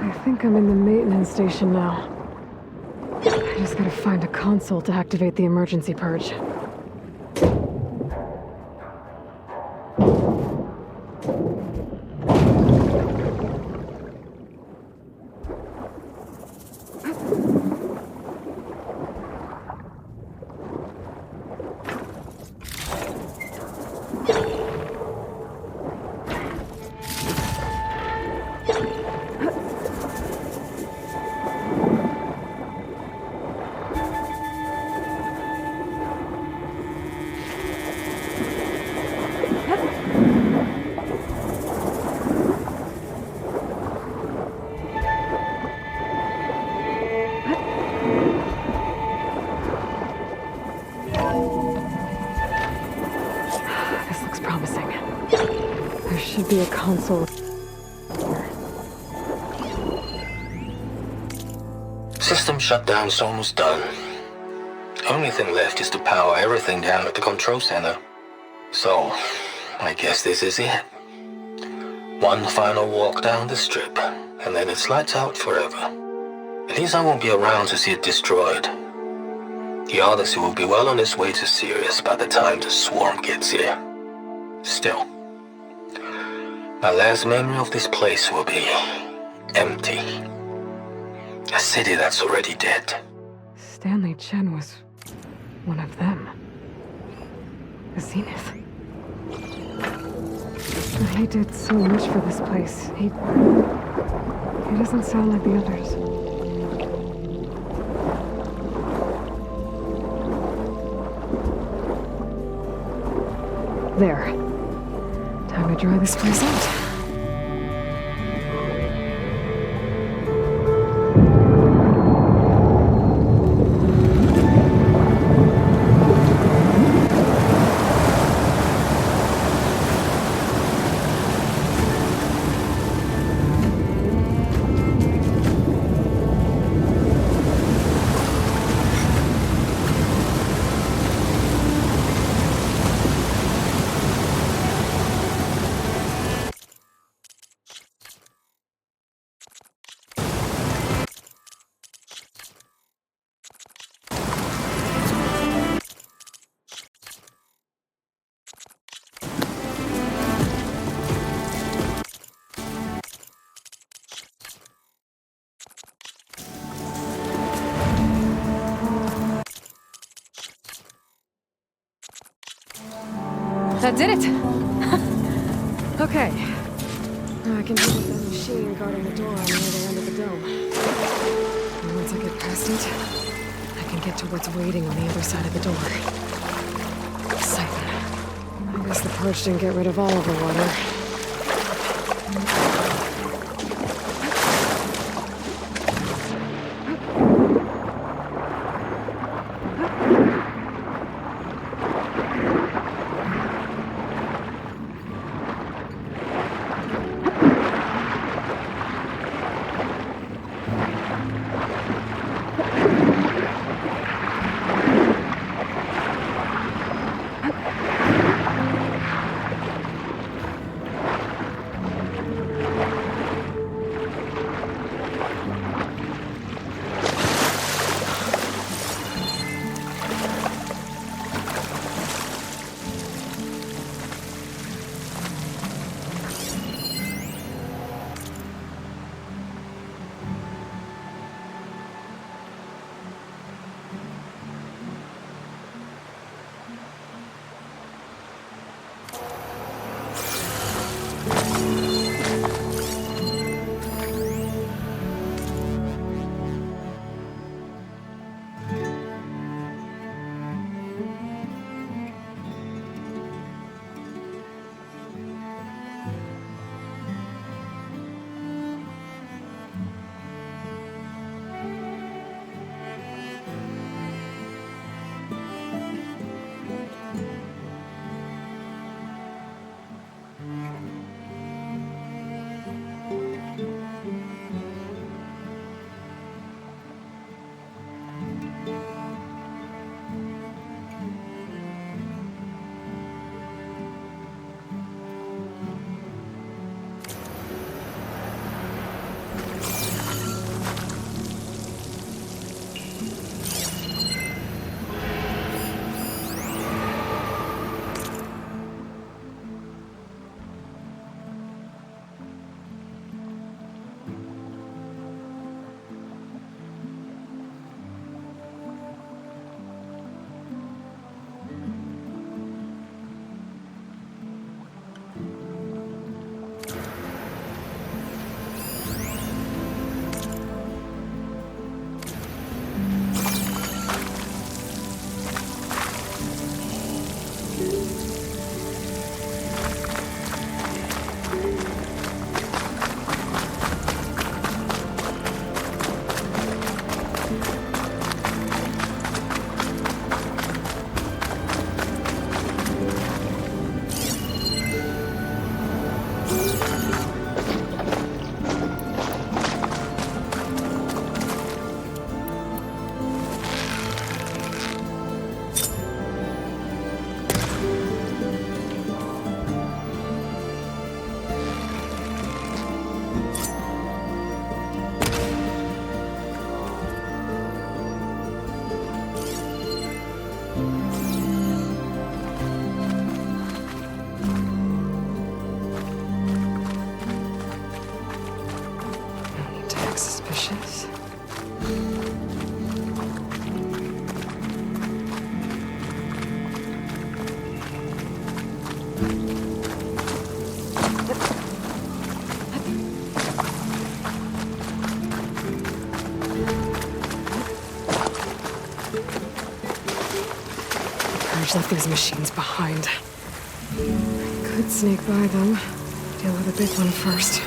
I think I'm in the maintenance station now. I just gotta find a console to activate the emergency purge. This looks promising. There should be a console. System shutdown's almost done. Only thing left is to power everything down at the control center. So, I guess this is it. One final walk down the strip, and then it's lights out forever. At least I won't be around to see it destroyed. The Odyssey will be well on its way to Sirius by the time the swarm gets here. Still, my last memory of this place will be empty. A city that's already dead. Stanley Chen was one of them. The Zenith. He did so much for this place. He doesn't sound like the others. There. Time to dry this place out. That did it! Okay. Now I can deal with that machine guarding the door on the other end of the dome. And once I get past it, I can get to what's waiting on the other side of the door. Exciting. I guess the purge didn't get rid of all of the water. left these machines behind. I could sneak by them. Deal with the big one first.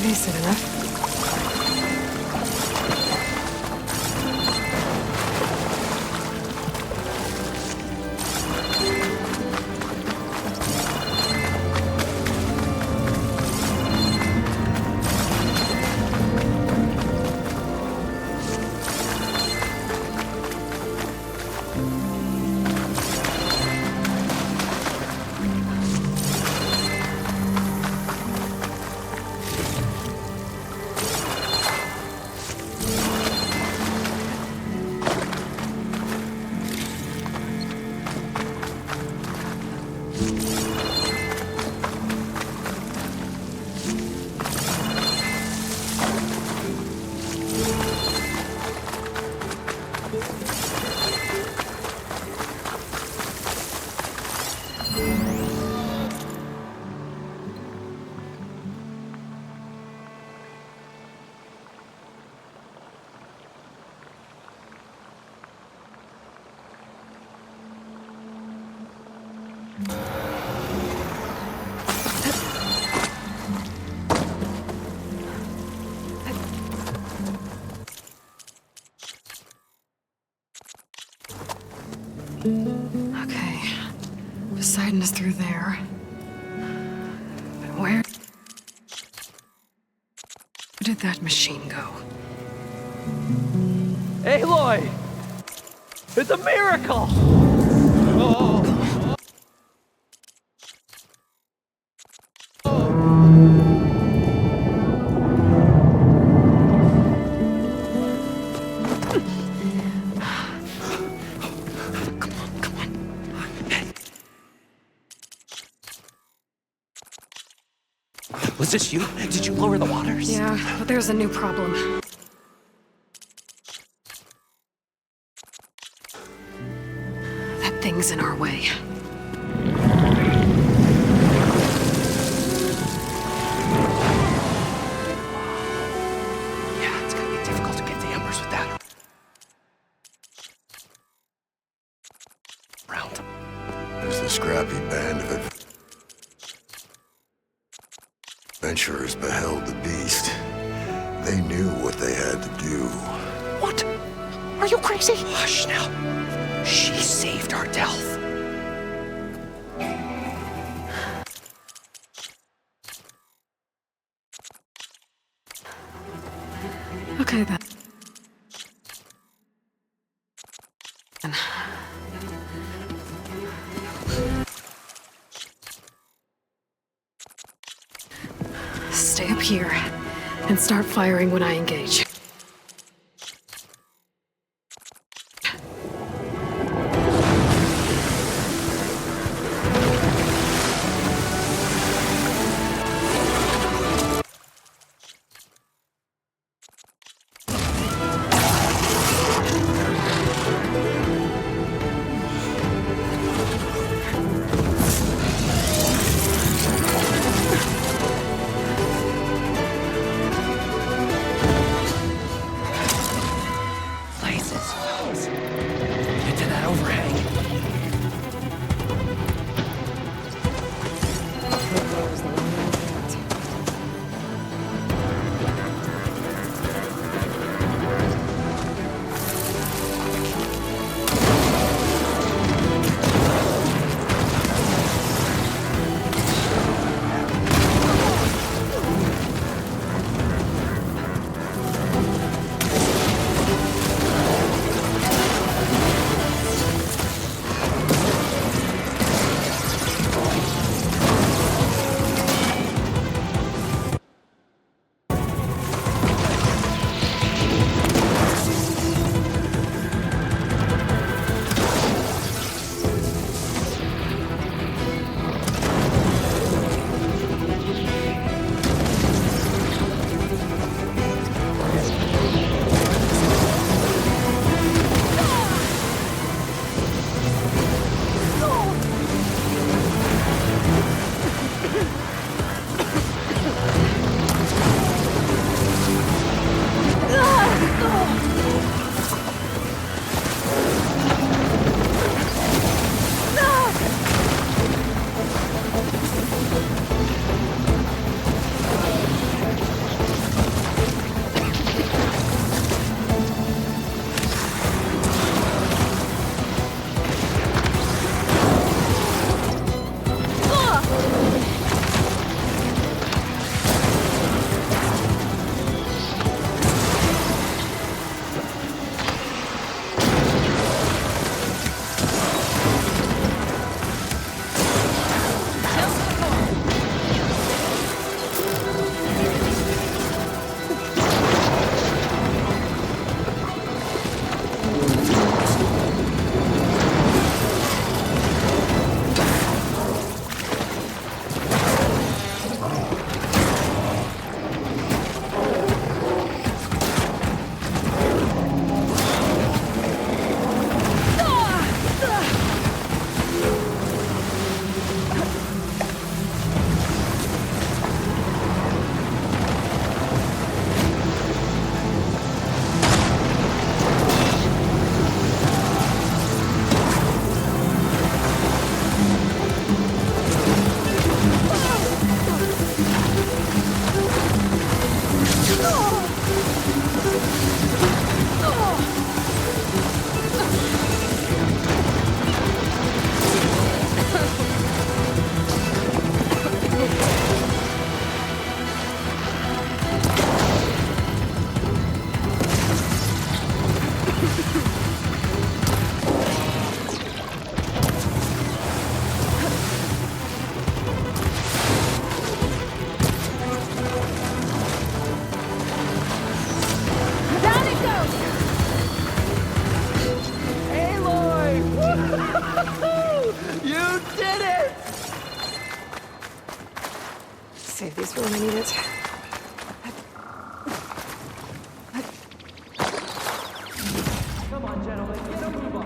Decent enough. Okay. Poseidon is through there. But where did that machine go? Aloy! It's a miracle! Was this you? Did you lower the waters? Yeah, but there's a new problem. That thing's in our way. Yeah, it's gonna be difficult to get the embers with that. Round. There's the scrappy band of adventurers beheld the beast. They knew what they had to do. What? Are you crazy? Hush now. She saved our Delph. Okay, then. Stay up here and start firing when I engage. it. Come on, gentlemen, get a move on.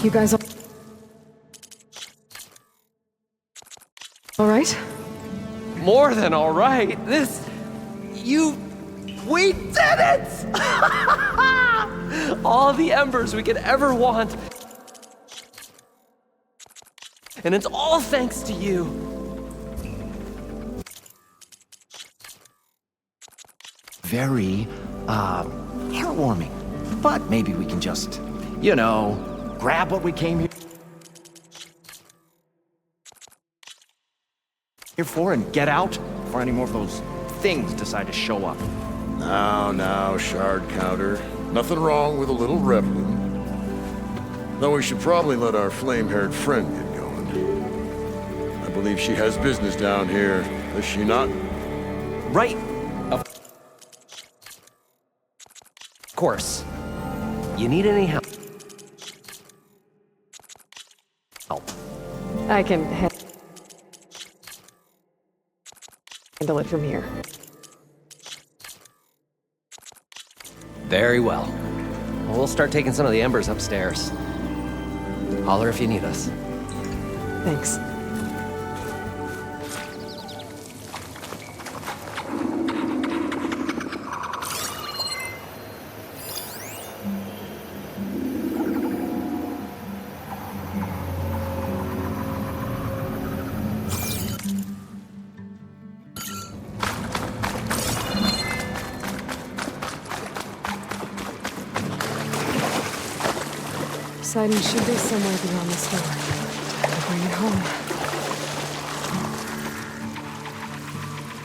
You guys all right? More than all right. We did it! All the embers we could ever want. And it's all thanks to you. Very, heartwarming. But maybe we can just, grab what we came here for and get out before any more of those things decide to show up. Now, shard counter. Nothing wrong with a little reveling. Though we should probably let our flame-haired friend get going. I believe she has business down here, does she not? Right. Of course. You need any help? I can handle it from here. Very well. We'll start taking some of the embers upstairs. Holler if you need us. Thanks. Poseidon should be somewhere beyond this door. Time to bring it home.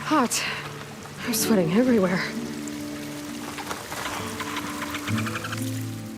Hot. I'm sweating everywhere.